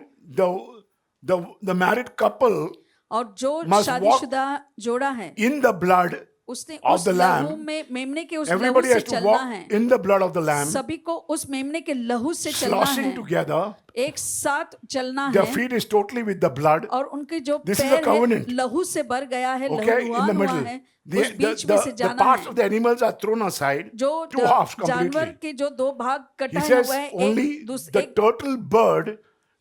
the married couple और जो must शादीशुदा जोड़ा है in the blood उसने of उस the lamb. लहू में मेमने के उस लहू Everybody से has to चलना walk है। in the blood of the lamb, सभी को उस मेमने के लहू से चलना sloshing है, together. एक साथ चलना Their है feet is totally with the blood. और उनके जो This is a पैर है covenant. लहू से भर गया है, Okay, लहू in the हुआ middle. है, उस बीच में से The जाना parts है। of the animals are thrown aside, जो two halves जानवर completely. के जो दो भाग He कटा says हुआ है, only the एक turtle bird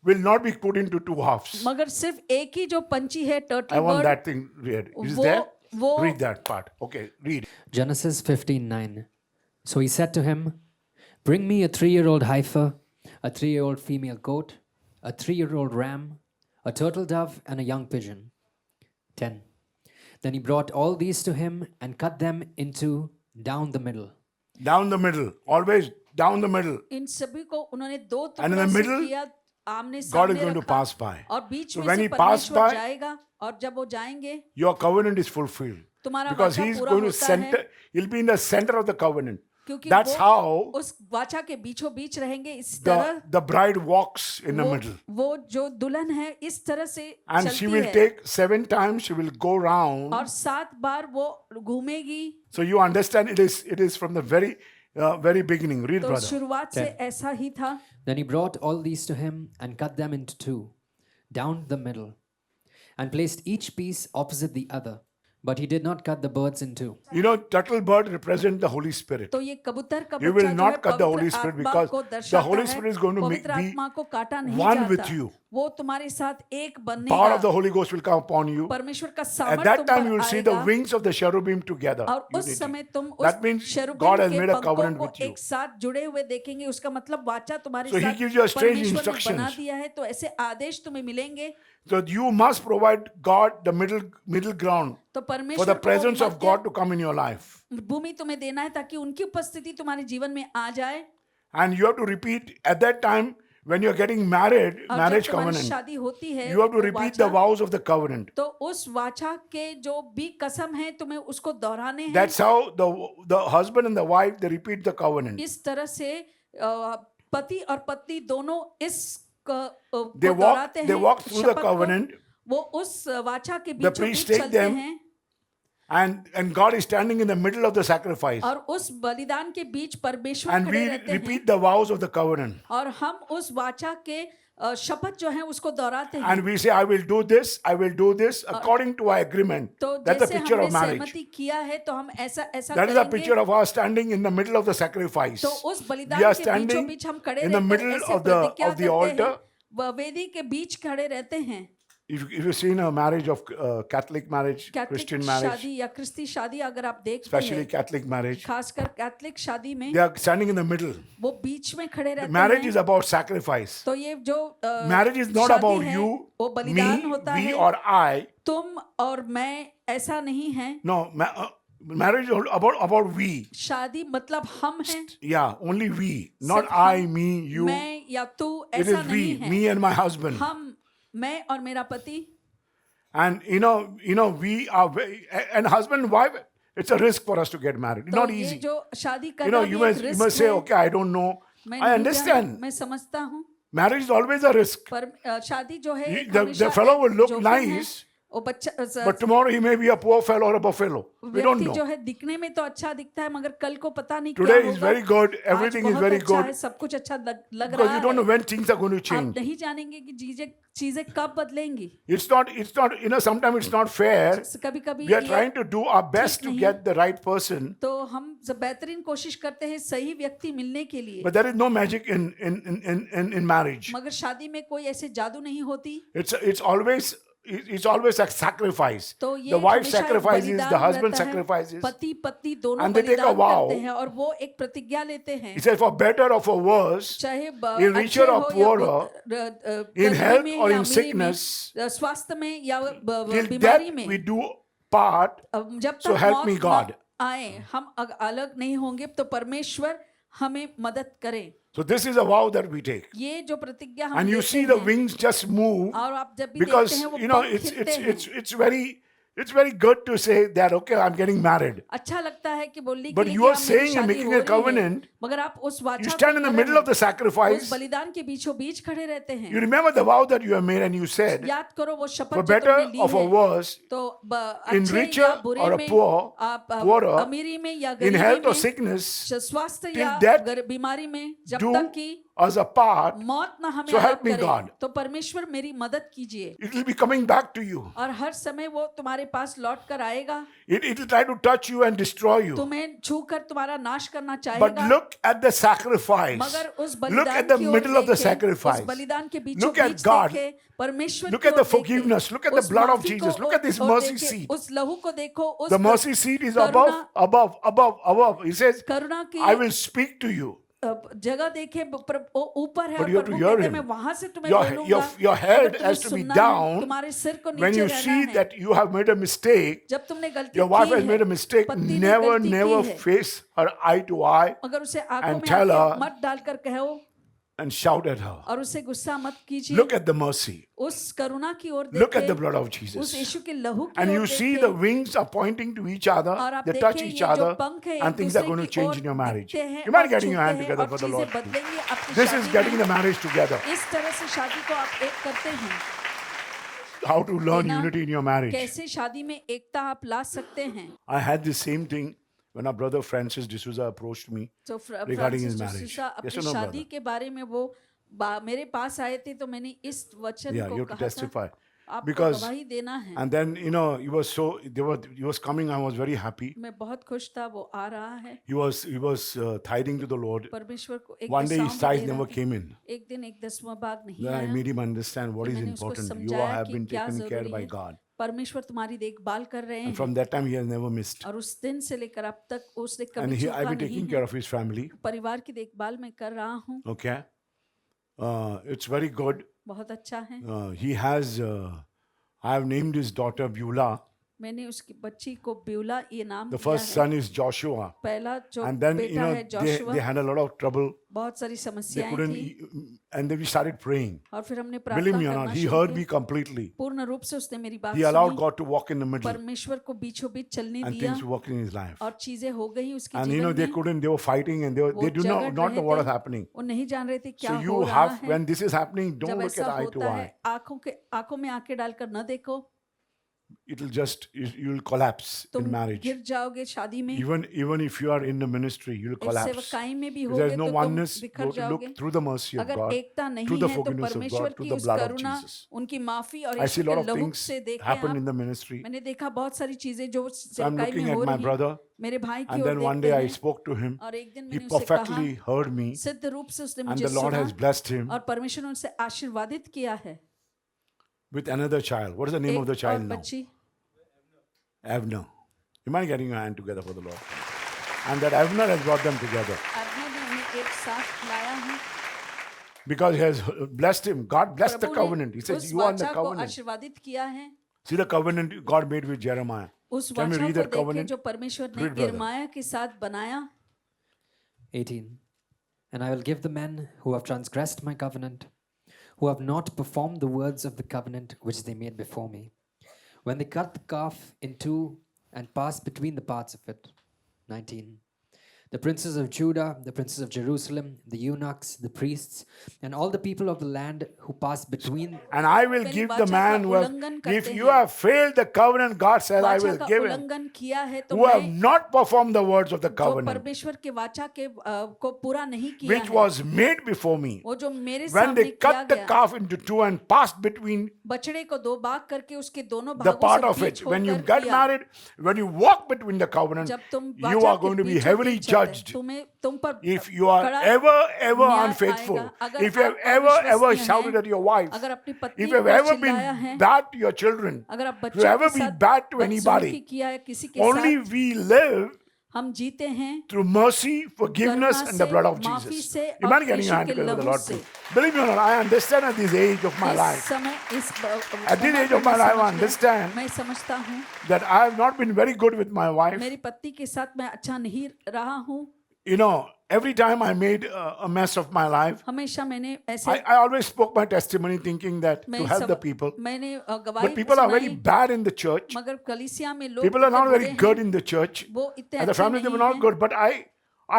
will not be put into two halves. मगर सिर्फ एक ही जो पंछी है I turtle want bird, that thing read. Is वो- there? वो- Read that part. Okay, read. Genesis 15:9. So he said to him, "Bring me a 3-year-old heifer, a 3-year-old female goat, a 3-year-old ram, a turtle dove, and a young pigeon." 10. Then he brought all these to him and cut them into down the middle. Down the middle. Always down the middle. इन सभी को उन्होंने दो And in the टुकड़ों से middle, किया, आमने God is सामने going to रखा pass by. और बीच So में when से he passed परमेश्वर by, जाएगा और जब वो जाएंगे your covenant is fulfilled. तुम्हारा Because वाचा he's पूरा going to होता है, center, he'll be in the center of the covenant. क्योंकि That's वो how उस वाचा के बीचों बीच रहेंगे। इस तरह the bride walks in the middle. वो जो दुल्हन है इस तरह से And she चलती will है take 7 times, she will go round. और 7 बार वो घूमेगी। So you understand it is from the very beginning. Read, तो brother. शुरुआत से ऐसा ही था। Then he brought all these to him and cut them into two, down the middle, and placed each piece opposite the other. But he did not cut the birds in two. You know, turtle bird represent the Holy Spirit. तो ये कबूतर का You बच्चा will जो not है cut the पवित्र Holy Spirit आत्मा because को the दर्शाता Holy है। Spirit is going to पवित्र be आत्मा को काटा नहीं one जाता, with you. वो तुम्हारे साथ एक Power बनेगा। of the Holy Ghost will come upon you. परमेश्वर का At सामर्थ that तुम time पर you will see the आएगा wings of the cherubim together. और उस unity. समय तुम That उस means शेरूबिम God has के made a पंखों covenant को with you. एक साथ जुड़े हुए देखेंगे। उसका मतलब वाचा तुम्हारे So he साथ gives you a strange परमेश्वर ने instructions. बना दिया है, तो ऐसे आदेश तुम्हें मिलेंगे। So you must provide God the middle ground तो for परमेश्वर the को presence of Madhya God to come in your life. भूमि तुम्हें देना है ताकि उनकी उपस्थिति तुम्हारे जीवन में आ जाए। And you have to repeat at that time when you're getting married, और marriage जब तुम्हारी covenant, शादी होती है you have to वो repeat the वाचा- vows of the covenant. तो उस वाचा के जो भी कसम है तुम्हें उसको दोहराने हैं। That's how the husband and the wife, they repeat the covenant. इस तरह से पति और पत्नी दोनों इस को They दोहराते हैं। walk through the शपथ को। covenant. वो उस वाचा के The बीचों priest बीच take चलते them हैं and God is standing in the middle of the sacrifice. और उस बलिदान के बीच परमेश्वर And खड़े we रहते हैं repeat the vows of the covenant. और हम उस वाचा के शपथ जो है उसको दोहराते हैं। And we say, I will do this according to our agreement. तो That's a जैसे picture हमने of marriage. सहमति किया है तो हम ऐसा ऐसा That is a करेंगे। picture of our standing in the middle of the sacrifice. तो उस बलिदान We are के बीचों standing बीच हम खड़े in the रहकर middle ऐसे of प्रतिज्ञा the करते altar. हैं। वह वेदी के बीच खड़े रहते हैं। If you've seen a marriage of Catholic marriage, Christian Catholic marriage, शादी या क्रिस्ती शादी अगर आप देखते especially हैं, Catholic marriage, खासकर कैथलिक शादी में they are standing in the middle. वो बीच में खड़े रहते Marriage हैं। is about sacrifice. तो ये जो Marriage is not शादी about है, you, वो बलिदान me, होता we है। or I. तुम और मैं ऐसा नहीं है। No, marriage is about we. शादी मतलब हम हैं। Yeah, only we. Not सिर्फ I, हम, me, you. मैं या तू It ऐसा is नहीं we, है। me and my husband. हम, मैं और मेरा पति। And you know, we are and husband and wife. It's a risk for us to get married. It's तो not ये easy. जो शादी You know, करना you भी must एक you रिस्क must say, है। okay, I don't know. मैं I नहीं understand. जानती, मैं समझता हूँ। Marriage is always a risk. पर शादी जो है एक The हमेशा fellow एक will look जोखिम है। nice, वो बच्चा but tomorrow he may be a poor fellow or a buffalo. We don't व्यक्ति जो know. है दिखने में तो अच्छा दिखता है मगर कल को पता नहीं क्या Today होगा। is very good. आज Everything is बहुत very अच्छा good. है, सब कुछ अच्छा लग Because रहा you don't know है। when things are going to आप change. नहीं जानेंगे कि चीजें कब बदलेंगी। It's not, you know, sometimes it's not fair. कभी कभी We are trying to do our best to नहीं। get the right person, तो हम बेहतरीन कोशिश करते हैं सही व्यक्ति मिलने के लिए, but there is no magic in marriage. मगर शादी में कोई ऐसे जादू नहीं होती। It's always a sacrifice. तो ये The wife हमेशा एक sacrifices, बलिदान the husband रहता है। sacrifices. पति पत्नी दोनों And they take a बलिदान vow. करते हैं और वो एक प्रतिज्ञा लेते हैं। He says, for better or for worse, चाहे in अच्छे richer or हो या poorer, in गरीबी health में or या in अमीरी में, sickness, स्वास्थ्य में या till बीमारी death में, we do part. जब So तक help मौत me God. आए, हम अलग नहीं होंगे, तो परमेश्वर हमें मदद करें। So this is a vow that we take. ये जो प्रतिज्ञा हम And you लेते see the हैं, wings just move और आप जब भी देखते because हैं वो you know पंख हिलते हैं। it's very good to say that okay, I'm getting married. अच्छा लगता है कि बोलने के But लिए you कि are हाँ, मेरी saying and शादी making हो a रही है। covenant. मगर आप उस You वाचा stand in the middle of the उस sacrifice. बलिदान के बीचों बीच खड़े रहते You हैं। remember the vow that you have made and you said, याद करो वो शपथ for जो better तुमने ली or for है, worse, तो in अच्छे richer या बुरे or a में, poor, आप poorer, अमीरी में या in health गरीबी or में, sickness, स्वास्थ्य till या death बीमारी में, जब do तक कि us apart, मौत ना हमें so help अलग me करे, God. तो परमेश्वर मेरी मदद कीजिए। It will be coming back to you. और हर समय वो तुम्हारे पास लौट कर आएगा, It will try to touch you and destroy you. तुम्हें छू कर तुम्हारा नाश करना But चाहेगा। look at the sacrifice. मगर उस Look बलिदान at the की ओर middle of the देखें, sacrifice. उस बलिदान के बीचों Look at बीच God. देखें, परमेश्वर Look की at the ओर देखें, forgiveness. Look at the उस blood of माफी Jesus. को Look at this और mercy देखें, seat. उस लहू को देखो, उस The mercy seat is Karuna- above. He says, करुणा की I will speak to you. जगह देखे, वो ऊपर है, But और you have to Prabhu hear कहते हैं, him. मैं वहां से तुम्हें Your- बोलूंगा, your head मगर तुम्हें has to be सुनना है, down तुम्हारे सिर को When नीचे you रहना see है। that you have made a mistake, जब तुमने गलती your wife की has है, made a mistake, पति ने never गलती की है, face her eye to eye अगर उसे आंखों and में tell आंखें her- मत डालकर कहो and shout at her. और उसे गुस्सा मत कीजिए। Look at the mercy. उस करुणा की ओर Look at the देखें, blood of उस Jesus. यीशु के लहू की And ओर you see देखें, the wings are pointing to each other. और आप They touch देखें each ये जो other पंख है, and एक things are दूसरे going to की change ore in your marriage. दिखते हैं You mind और getting your hand छूते हैं together और for the चीजें Lord. बदलेंगी आपकी This is शादी getting the में। marriage together. इस तरह से शादी को आप एक करते हैं। How to learn बिना unity in your marriage. कैसे शादी में एकता आप ला सकते हैं। I had the same thing when our brother Francis D'Souza approached me तो regarding Francis his marriage. D'Souza Yes अपनी or no, शादी brother? के बारे में वो मेरे पास आए थे, तो मैंने इस वचन Yeah, को you have to कहा था, testify. आपको Because- गवाही देना है। And then, he was coming. I was very happy. मैं बहुत खुश था, वो आ रहा है, He was tithing to the Lord. परमेश्वर को एक One day his दशमांश tithe दे रहा never था। came in. एक दिन एक 10वां भाग नहीं Then I आया, made him understand what तो is मैंने उसको important. You समझाया have कि been क्या taken care जरूरी by है। God. परमेश्वर तुम्हारी देखभाल कर रहे And हैं, from that time, he has never missed. और उस दिन से लेकर अब तक उसने And कभी I've चूका been नहीं taking है। care of his family. परिवार की देखभाल मैं कर रहा हूँ, Okay. It's very good. बहुत अच्छा है। I have named his daughter Beulah. मैंने उसकी बच्ची को ब्यूला ये नाम The दिया first है। son is Joshua. पहला जो And then, बेटा है they Joshua, had a lot of trouble. बहुत सारी They समस्याएं couldn't, थी, and then we started praying. और फिर हमने Believe प्रार्थना me or करना not, he शुरू heard किया। me completely. पूर्ण रूप से उसने मेरी बात He allowed सुनी, God to walk in the middle परमेश्वर को बीचों बीच चलने and दिया, things worked in his life. और चीजें हो गई उसके And जीवन they में। couldn't, they were fighting and वो they do not झगड़ know रहे what थे, is happening. वो नहीं जान रहे थे क्या So हो you रहा have, है। when this is happening, don't जब look ऐसा at eye to होता eye. है, आंखों में आंखें डालकर न देखो, It will just, you'll collapse तुम in marriage. गिर जाओगे शादी में। Even if you are in the ministry, you'll इस collapse. सेवकाई में भी If होगे there is no तो तुम oneness, बिखर look जाओगे। through the mercy of अगर God, एकता नहीं through the है तो forgiveness of परमेश्वर God, through की the उस blood of करुणा, Jesus. उनकी माफी और I see Yeshu a lot के of लहू things से देखें happen in आप। the ministry. मैंने देखा बहुत सारी चीजें जो So I'm सेवकाई looking में at हो my रही brother, हैं, मेरे भाई की and ओर then one देखते day I हैं, spoke to him. और एक दिन He मैंने उससे perfectly कहा, heard me, सिद्ध रूप से उसने and मुझे the Lord सुना, has blessed him और परमेश्वर ने उसे आशीर्वादित किया है। with another child. What is the name of the एक child और now? बच्ची, Avner. You mind getting your hand together for the Lord? And that Avner has brought them together आपने भी उन्हें एक साथ लाया है। because he has blessed him. God blessed the प्रभु ने covenant. He says, उस you are in the वाचा को covenant. आशीर्वादित किया है। See the covenant God made with Jeremiah. उस Can we वाचा read को that देखें covenant? जो परमेश्वर ने Read, brother. यिर्मयाह के साथ बनाया। 18. And I will give the men who have transgressed my covenant, who have not performed the words of the covenant which they made before me, when they cut the calf in two and passed between the parts of it. 19. The princes of Judah, the princes of Jerusalem, the eunuchs, the priests, and all the people of the land who passed between. And I will मैंने give the वाचा man का who has, उल्लंघन if करते you हैं। have failed the covenant, God says, I वाचा will का give him, उल्लंघन किया है तो who have मैं not performed the words of the जो covenant, परमेश्वर के वाचा के को पूरा नहीं किया which है, was made before me. वो जो मेरे When सामने they किया cut the गया, calf into two and passed between बछड़े को दो भाग करके उसके दोनों the भागों part से of beach it, when you होकर get किया। married, when you walk between the covenant, जब तुम you वाचा are के going to be बीचों heavily बीच चलते, judged. तुम पर If you are कड़ा ever न्याय unfaithful, आएगा। अगर if you have आप ever अविश्वसनीय shouted हैं, at your wife, अगर अपनी पत्नी if you have को ever चिल्लाया been है, bad to your children, अगर आप if बच्चों you ever के been साथ bad to बदसलूकी anybody, किया है किसी के only साथ, we live हम जीते हैं through mercy, forgiveness, Karuna and the से, blood of माफी Jesus. से You और mind getting your Yeshu hand के together with the लहू Lord, से। please. Believe me or not, I understand at this age of my इस life समय इस At this age of my life, I understand मैं समझता हूँ that I have not been very good with my wife. मेरी पत्नी के साथ मैं अच्छा नहीं रहा हूँ। You know, every time I made a mess of my life, हमेशा मैंने ऐसे I always spoke my testimony thinking that to मैं help the सब people. मैंने But गवाही people are very सुनाई, bad in the church. मगर कलीसिया में लोग People are not इतने very बुरे good हैं, in the church. वो इतने As a अच्छे family, they were नहीं not हैं। good. But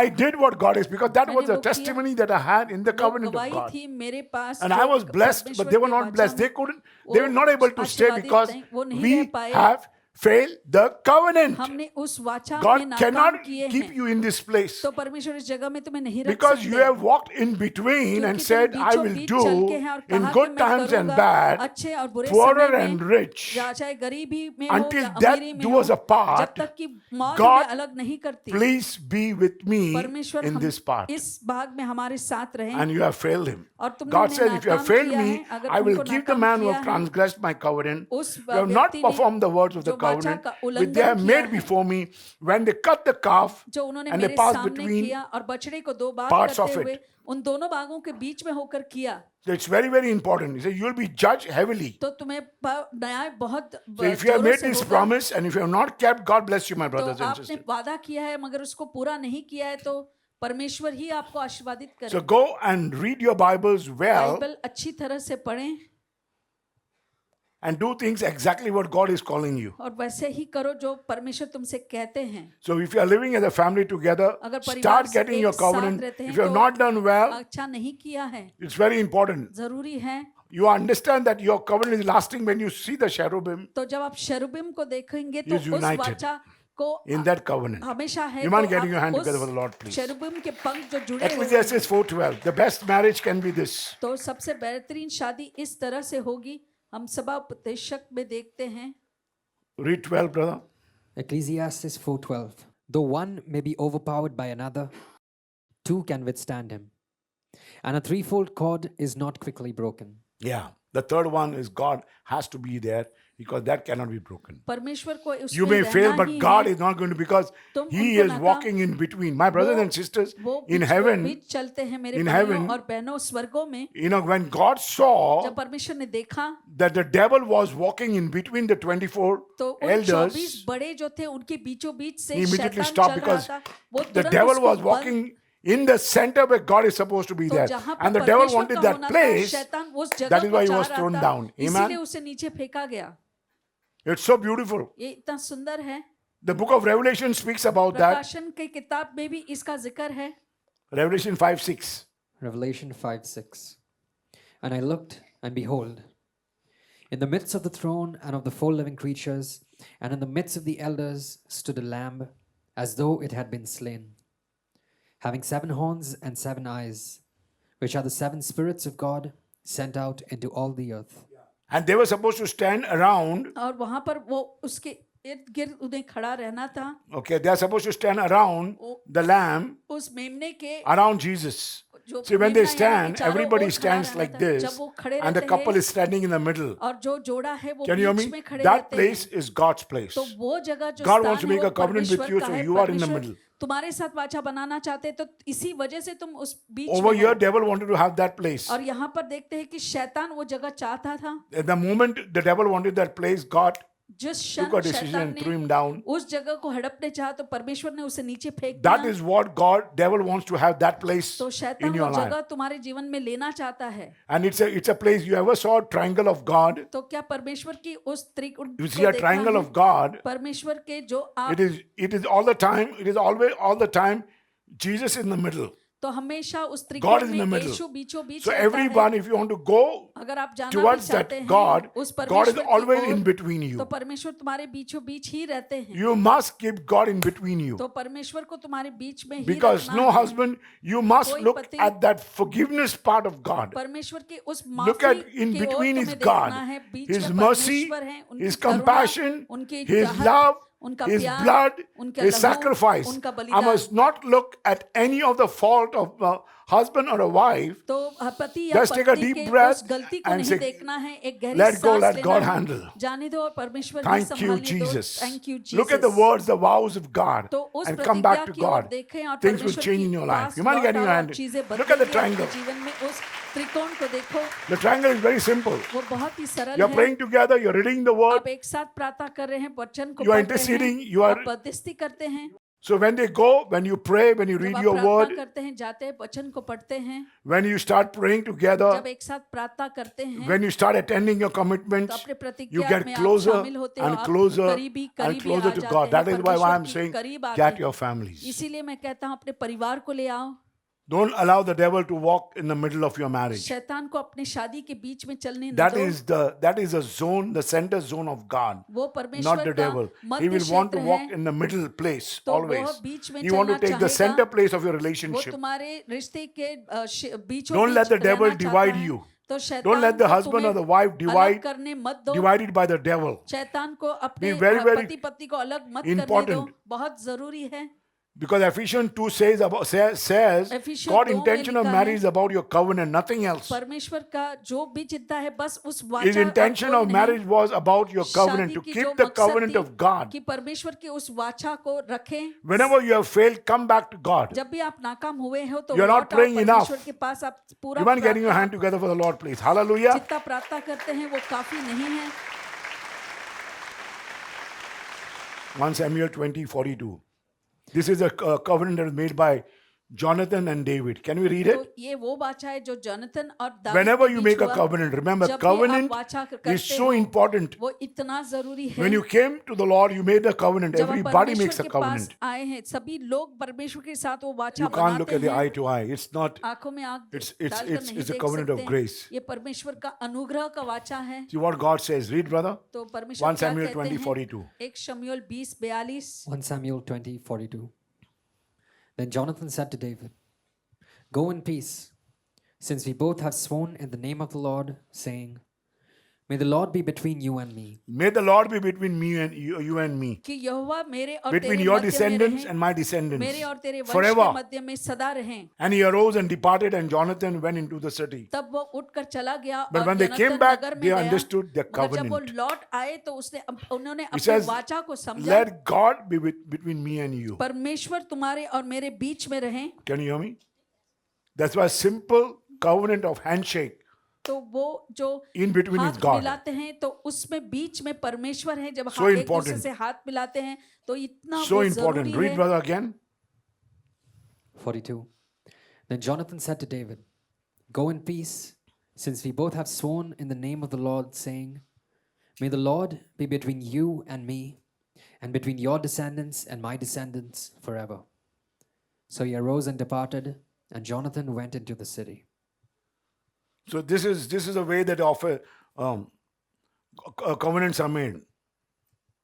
I did what God is because that was मैंने the वो किया, testimony that I had in the वो covenant of गवाही God. थी मेरे पास And जो I was blessed, but परमेश्वर they were के not वाचा blessed. They में they were वो not able to stay आशीर्वादित because नहीं, वो नहीं रह we पाए। have failed the covenant. हमने उस वाचा में God नाकाम cannot किए keep हैं, you in this place तो परमेश्वर इस जगह में तुम्हें नहीं रख because you सकते, have walked in between and क्योंकि तुम said, I बीचों will बीच चल के do हैं और in कहा कि good मैं times and करूंगा, bad, अच्छे और बुरे poorer समय and में, rich, या चाहे गरीबी में हो until या death अमीरी में do हो, us apart. जब तक कि मौत God, हमें अलग नहीं करती। Please be with me परमेश्वर in हम this part. इस भाग में हमारे साथ रहें, And you have failed him. और तुमने God उन्हें says, if you have नाकाम failed किया me, है, अगर I will उनको give the नाकाम man who किया have है, transgressed my covenant, उस who have not व्यक्ति ने performed the words of the जो वाचा covenant, का which they have उल्लंघन made किया है, before me, when they cut the calf जो उन्होंने and they मेरे passed सामने between. किया और बछड़े को दो बार parts करते of हुए it. उन दोनों भागों के बीच में होकर किया, So it's very, very important. He said, you will be judged heavily. तो तुम्हें न्याय बहुत So if you have जोरों made से this होगा। promise and if you have not kept, God bless you, my तो brothers and आपने sisters. वादा किया है मगर उसको पूरा नहीं किया है, तो परमेश्वर ही आपको आशीर्वादित करे। So go and read your Bibles well Bible अच्छी तरह से पढ़ें and do things exactly what God is calling you. और वैसे ही करो जो परमेश्वर तुमसे कहते हैं। So if you are living as a family together, अगर परिवार start से getting एक your साथ covenant. रहते हैं If you have तो not done well, अच्छा नहीं किया है, it's very important. जरूरी है। You understand that your covenant is lasting when you see the cherubim तो जब आप शेरुबिम को देखेंगे तो is उस united वाचा को in that covenant. हमेशा है। You mind तो getting your आप hand उस together for the Lord, please. शेरुबिम के पंख जो जुड़े हुए हैं, Ecclesiastes 4:12. The best marriage can be this. तो सबसे बेहतरीन शादी इस तरह से होगी। हम सभा उपदेशक में देखते हैं, Read 12, brother. Ecclesiastes 4:12. Though one may be overpowered by another, two can withstand him. And a threefold cord is not quickly broken. Yeah. The third one is God has to be there because that cannot be broken. परमेश्वर को उसमें You may fail, रहना but he God है। is not going to because तुम He उनको is नाकाम- walking in between. My brothers वो- and sisters, वो in बीच- heaven, बीच चलते हैं मेरे in भाइयों heaven, और बहनों स्वर्गों में। you know, when God saw जब परमेश्वर ने देखा that the devil was walking in between the 24 तो उन elders, 24 बड़े जो थे उनके बीचों बीच से he immediately शैतान stopped चल रहा because था, वो the तुरंत devil उसको was बंद- walking in the center where God is supposed to be तो there. जहाँ पर And the devil परमेश्वर wanted का that होना था, place. शैतान उस जगह That is why को he चाह was रहा thrown था, down. इसीलिए Amen. उसे नीचे फेंका गया। It's so beautiful. ये इतना सुंदर है। The book of Revelation speaks about that. प्रकाशन की किताब में भी इसका जिक्र है। Revelation 5:6. Revelation 5:6. And I looked, and behold, in the midst of the throne and of the four living creatures, and in the midst of the elders, stood a lamb, as though it had been slain, having 7 horns and 7 eyes, which are the 7 spirits of God sent out into all the earth. And they were supposed to stand around. और वहां पर वो उसके इर्द गिर्द उन्हें खड़ा रहना था, Okay, they are supposed to stand around the lamb, उस मेमने के around Jesus. जो See, when they मेमना यानी stand, कि चारों everybody ओर खड़ा stands रहना like था। this, जब वो खड़े and the रहते couple हैं is standing in the middle. और जो जोड़ा है वो Can you hear beach me? में खड़े That रहते place हैं, is God's place. तो वो जगह जो God स्थान wants to है make वो a covenant with परमेश्वर you, का so है। you are in the परमेश्वर middle. तुम्हारे साथ वाचा बनाना चाहते हैं, तो इसी वजह से तुम उस बीच Over में here, हो। devil wanted to have that place. और यहाँ पर देखते हैं कि शैतान वो जगह चाहता था। At the moment the devil wanted that place, God जिस took a क्षण decision शैतान and threw ने him down. उस जगह को हड़पने चाहा तो परमेश्वर ने उसे नीचे फेंक That दिया। is what devil wants to have that place तो in शैतान your वो life. जगह तुम्हारे जीवन में लेना चाहता है। And it's a place. You ever saw a triangle of God? तो क्या परमेश्वर की उस त्रिकोण You को see a देखा triangle है? of God. परमेश्वर के जो आप It is all the time. It is always all the time. Jesus in the middle. तो हमेशा उस God त्रिकोण is in the में middle. यीशु बीचों बीच So रहता everyone, है। if you want to go अगर आप जाना भी towards चाहते that हैं God, उस God is परमेश्वर की always ओर, in between तो you. परमेश्वर तुम्हारे बीचों बीच ही रहते हैं। You must keep God in between you. तो परमेश्वर को तुम्हारे बीच में ही Because रखना no है। husband, you must कोई look पति- at that forgiveness part of God. परमेश्वर की उस Look माफी at in की ओर between is तुम्हें God, देखना है। बीच His में mercy, परमेश्वर हैं, उनकी His करुणा, compassion, उनकी His चाहत, love, उनका His प्यार, blood, उनका His लहू, sacrifice. उनका I बलिदान। must not look at any of the fault husband or a wife, तो पति या just take a पत्नी deep के breath उस गलती को and नहीं say, देखना है, एक गहरी let go, सांस let लेना God है, handle. जाने दो और परमेश्वर ही Thank you, संभालने दो। Jesus. Thank you Look at the Jesus. words, the vows of God, तो उस and come back प्रतिज्ञा to की ओर God. देखें और Things will परमेश्वर change की in your life. Pass You mind लौट getting your आओ और hand? चीजें Look at the बदलेंगी triangle. आपके जीवन में। उस त्रिकोण को देखो, The triangle is very simple. वो बहुत ही सरल You're है। praying together, you're reading the word. आप एक साथ प्रार्थना कर रहे हैं, वचन को You are पढ़ रहे interceding, हैं, you are- आप मध्यस्थी करते हैं। So when they go, when you pray, when you जब read आप your प्रार्थना word, करते हैं, जाते हैं, वचन को पढ़ते हैं, when you start praying जब together, एक साथ प्रार्थना करते हैं, when you start attending your तो commitments, अपने you प्रतिज्ञा get में आप closer शामिल होते हो, and आप closer करीबी and आ closer to जाते God. हैं, That is why परमेश्वर I'm की saying, करीब आते get हैं। your families. इसीलिए मैं कहता हूँ अपने परिवार को ले आओ। Don't allow the devil to walk in the middle of your marriage. शैतान को अपनी शादी के बीच में चलने न That दो। is the zone, the center zone of God, वो not परमेश्वर the का devil. He Madhya will want to क्षेत्र walk है, in the middle place तो वह always. बीच में He want to चलना take the चाहेगा। center place of your वो relationship. तुम्हारे रिश्ते के बीचों Don't let the beach devil रहना चाहता divide है। you. तो Don't शैतान let the को husband or the तुम्हें wife अलग divide, करने मत दो। divided by the devil. शैतान को अपने very, very पति पत्नी को अलग मत करने दो। important. बहुत जरूरी है। Because Ephesians 2 says Ephesians God 2 में intention of लिखा marriage है, is about your covenant, nothing else. परमेश्वर का जो भी चिंता है बस उस His वाचा और intention कोई of नहीं। marriage was about your covenant, शादी to की keep जो the मकसद covenant थी of God. कि परमेश्वर की उस वाचा को रखें। Whenever you have failed, come back to God. जब भी आप नाकाम हुए हो तो You are not लौट आओ praying enough. परमेश्वर के पास। आप पूरा You want getting your hand प्रार्थना together for the Lord, please. Hallelujah. जितना प्रार्थना करते हैं वो काफी नहीं है। 1 Samuel 20:42. This is a covenant that was made by Jonathan and David. Can we read तो it? ये वो वाचा है जो जोनाथन और दाऊद Whenever के you बीच make a हुआ। covenant, remember, जब भी आप covenant वाचा is करते so हो, important. वो इतना जरूरी है। When you came to the Lord, you made a covenant. जब आप Everybody makes परमेश्वर a के पास covenant. आए हैं, सभी लोग परमेश्वर के साथ वो वाचा You can't look बनाते at the eye हैं। to eye. It's not. आंखों में आंख It's डालकर नहीं a देख covenant of सकते हैं। grace. ये परमेश्वर का अनुग्रह का वाचा है। See what God says. Read, brother. तो परमेश्वर 1 क्या Samuel कहते हैं? 20:42. 1 शमूएल 20:42। 1 Samuel 20:42. Then Jonathan said to David, "Go in peace, since we both have sworn in the name of the Lord, saying, May the Lord be between you and me, May the Lord be between me and you and me. कि यहोवा मेरे और Between तेरे your मध्य में descendants रहे, and my मेरे descendants. और तेरे वंश के Forever. मध्य में सदा रहें। And he arose and departed, and Jonathan went into the city. तब वो उठकर चला गया But और when they came योनातान back, नगर में they गया। understood their मगर जब वो covenant. लौट आए तो उन्होंने He अपनी says, वाचा को समझा। let God be between me and you. परमेश्वर तुम्हारे और मेरे बीच में रहें। Can you hear me? That's why simple covenant of handshake तो वो जो in between is हाथ God. मिलाते हैं तो उसमें बीच में परमेश्वर है। जब So एक दूसरे important. से हाथ मिलाते हैं तो इतना So वो important. जरूरी Read, है। brother, again. 42. Then Jonathan said to David, Go in peace, since we both have sworn in the name of the Lord, saying, May the Lord be between you and me, and between your descendants and my descendants forever. So he arose and departed, and Jonathan went into the city. So this is a way that offer covenants are made.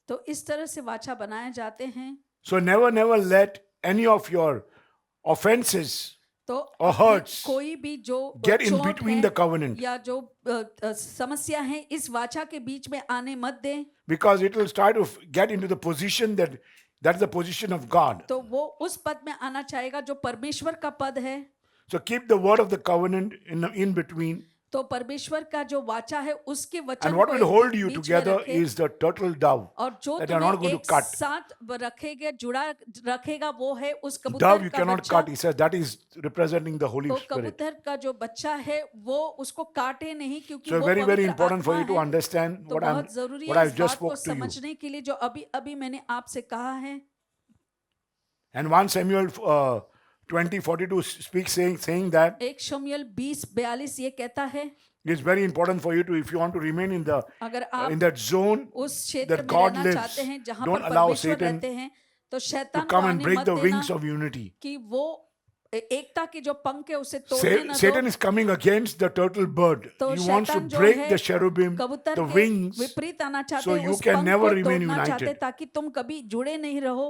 तो इस तरह से वाचा बनाए जाते हैं। So never let any of your offenses तो or hurts कोई भी जो get in चोट between है the covenant, या जो समस्या है इस वाचा के बीच में आने मत दें। because it will try to get into the position that's the position of God. तो वो उस पद में आना चाहेगा जो परमेश्वर का पद है। So keep the word of the covenant in between. तो परमेश्वर का जो वाचा है उसके वचन And what को will hold you बीच में together रखे। is the turtle dove और जो that you are not तुम्हें going to एक cut. साथ रखेगा जुड़ा रखेगा वो है उस Dove कबूतर you का cannot बच्चा। cut. He says that is representing the Holy तो Spirit. कबूतर का जो बच्चा है वो उसको काटे नहीं क्योंकि So वो very पवित्र important for आत्मा you to है। understand तो बहुत जरूरी what है I've इस just बात को spoke to you. समझने के लिए जो अभी अभी मैंने आपसे कहा है। And 1 Samuel 20:42 speaks saying that 1 शमूएल 20:42 ये कहता है it's very important for you to, if you want to remain in अगर आप that zone उस क्षेत्र that में God रहना lives, चाहते हैं जहां don't पर allow परमेश्वर Satan रहते हैं तो to शैतान को come and आने break मत the देना wings of unity. कि वो एकता के जो पंख है उसे तोड़ने न Satan दो। is coming against the turtle bird. तो He wants to शैतान जो break है the cherubim, कबूतर the के wings, विपरीत आना चाहते so हैं, you उस can पंख never को remain तोड़ना चाहते united. ताकि तुम कभी जुड़े नहीं रहो।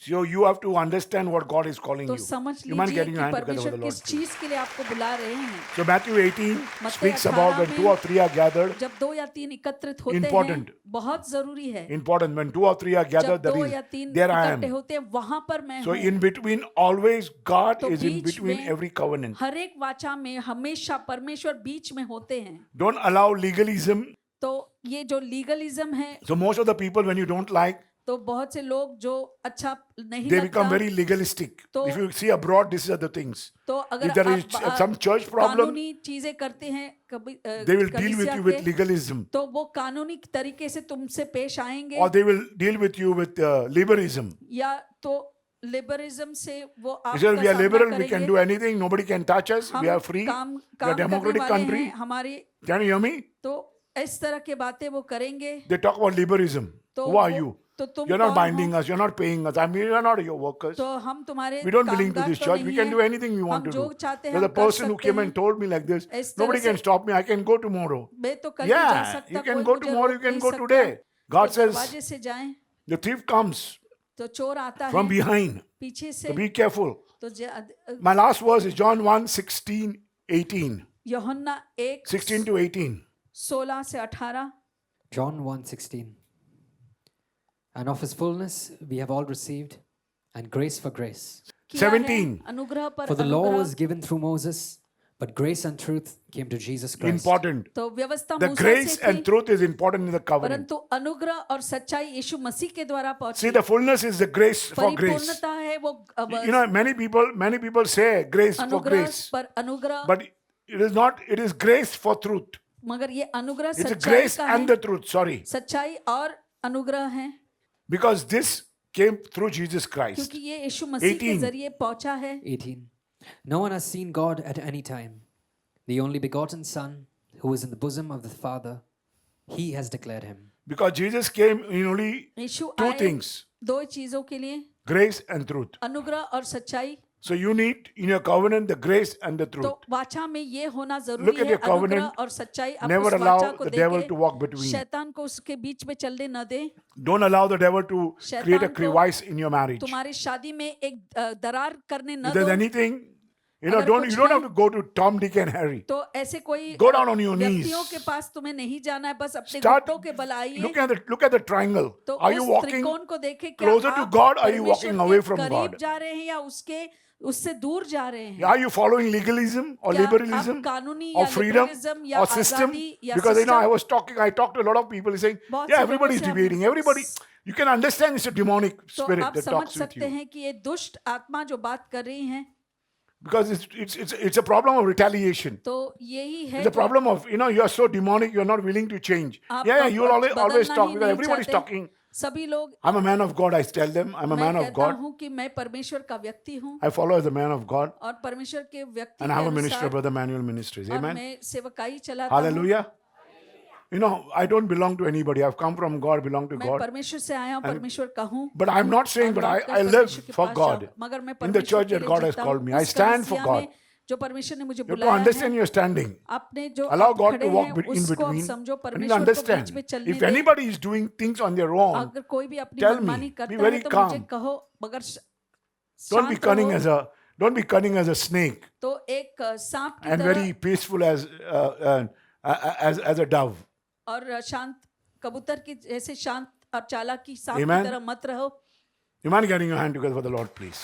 So you have to understand what God is calling तो you. समझ You mind लीजिए getting कि your hand together परमेश्वर with the किस Lord, please. चीज के लिए आपको बुला रहे हैं. So Matthew 18 मत्ती speaks about 18 when में 2 or 3 are gathered. जब 2 या 3 एकत्रित होते Important. हैं, बहुत जरूरी है. Important. When 2 or 3 are जब gathered, 2 there या is 3 there I इकट्ठे am. होते हैं, वहां पर मैं So हूँ. in between, always God तो is in बीच between में every covenant. हर एक वाचा में हमेशा परमेश्वर बीच में होते हैं. Don't allow legalism. तो ये जो लीगलिज्म है, So most of the people, when you don't like, तो बहुत से लोग जो अच्छा नहीं they लगता, become very legalistic. तो- If you see abroad, these are the things. तो अगर If there is आप some church problem, कानूनी चीजें करते हैं कभी they will deal with कलीसिया you with के, legalism, तो वो कानूनी तरीके से तुमसे पेश आएंगे, or they will deal with you with liberalism. या तो लिबरलिज्म से वो He आपका said, we are सामना liberal, we can करेंगे. do anything, nobody can touch us, we हम are free, काम we are काम करने democratic वाले country. हैं, हमारी, Can you hear me? तो इस तरह के बातें वो करेंगे. They talk about liberalism. तो Who are वो- you? तो तुम You're not कौन binding हो? us, you're not paying us. I mean, you're not your workers. तो हम तुम्हारे We don't belong to कामगार this तो church. We नहीं can हैं. do anything we want हम to जो do. चाहते हैं There's a हम कर person who सकते came हैं. and told me like this. इस तरह Nobody से- can stop me. I can go tomorrow. मैं तो कल भी जा Yeah, सकता, you can कोई go मुझे tomorrow, रोक you can नहीं go सकता. today. God तो says, दरवाजे से जाएं, the thief comes तो चोर आता from है behind. पीछे से. So be careful. तो My last verse is John 1, 16, 18. यूहन्ना 1 16 to 18. 16 से 18. John 1:16. And of his fullness we have all received, and grace for grace. किया 17. है, अनुग्रह पर For the law अनुग्रह. was given through Moses, but grace and truth came to Jesus Christ. Important. तो व्यवस्था The Musa grace से and थी, truth is important in the covenant. परंतु अनुग्रह और सच्चाई यीशु मसीह के द्वारा See, पहुंची. the fullness is the grace for grace. परिपूर्णता है वो You know, many people say grace for अनुग्रह grace, पर अनुग्रह, but it is not. It is grace for truth. मगर ये अनुग्रह It's a सच्चाई grace का and है. the truth. Sorry, सच्चाई और अनुग्रह है, because this came through Jesus Christ. क्योंकि ये यीशु मसीह के 18. जरिए पहुंचा है. 18. No one has seen God at any time. The only begotten Son, who is in the bosom of the Father, he has declared him. Because Jesus came in only Yeshu two आए things: दो चीजों के लिए, grace and truth. अनुग्रह और सच्चाई. So you need in your covenant the grace and the truth. तो वाचा में ये होना Look जरूरी at है, your covenant. अनुग्रह और सच्चाई. आप Never उस allow वाचा को the devil to walk देके between. शैतान को उसके बीच में चलने न दे. Don't allow the devil to शैतान create a को crevice in your marriage. तुम्हारी शादी में एक दरार करने न If there's दो. anything, अगर don't कुछ you don't है, have to go to Tom, Dick, and Harry. तो ऐसे कोई Go down on your knees. व्यक्तियों के पास तुम्हें नहीं जाना है, बस अपने Start घुटनों के बल आइए. look at the triangle. तो Are you उस walking त्रिकोण को देखे, क्या closer to आप God? Are you परमेश्वर walking के away from करीब God? जा रहे हैं या उससे दूर जा रहे हैं? Are you following legalism or क्या आप liberalism कानूनी or या freedom liberalism या or system? आजादी या Because I system? talked to a lot of people saying, बहुत yeah, से everybody is लोगों से debating. Everybody, you can understand it's a demonic तो spirit आप that समझ talks with सकते you. हैं कि ये दुष्ट आत्मा जो बात कर रही हैं, Because it's a problem of retaliation. तो यही है It's a जो problem of, you are so demonic, you're not willing to change. आप Yeah, you will always बदलना talk ही because नहीं everybody's चाहते. talking. सभी लोग, I'm a man of God, I tell them. I'm a man मैं of कहता God. हूँ कि मैं परमेश्वर का व्यक्ति हूँ I follow as a man of God. और परमेश्वर के व्यक्ति And I के have a ministry, अनुसार, Brother Manuel Ministries. और Amen. मैं सेवकाई चलाता हूँ. Hallelujah. I don't belong to anybody. I've come from God, belong to मैं God. परमेश्वर से आया हूँ, परमेश्वर का हूँ. But I'm not saying, but और I मैं live परमेश्वर के for पास God. जाऊँ, मगर मैं In the परमेश्वर church के that लिए God has जीता called हूँ. me. I उस stand for कलीसिया God. में जो परमेश्वर ने मुझे You have to बुलाया understand है, your standing. आपने जो Allow आप God खड़े to walk हैं, in उसको आप between. समझो, You need to परमेश्वर को बीच understand. में चलने If they. anybody is doing things on their own, अगर कोई भी अपनी tell me. मनमानी Be करता very है तो calm. मुझे कहो, मगर don't be शांत cunning रहो. as a snake तो एक सांप की and तरह very peaceful as a dove. और शांत कबूतर की जैसे शांत और चालाकी सांप Amen. की तरह मत रहो. You mind getting your hand together for the Lord, please?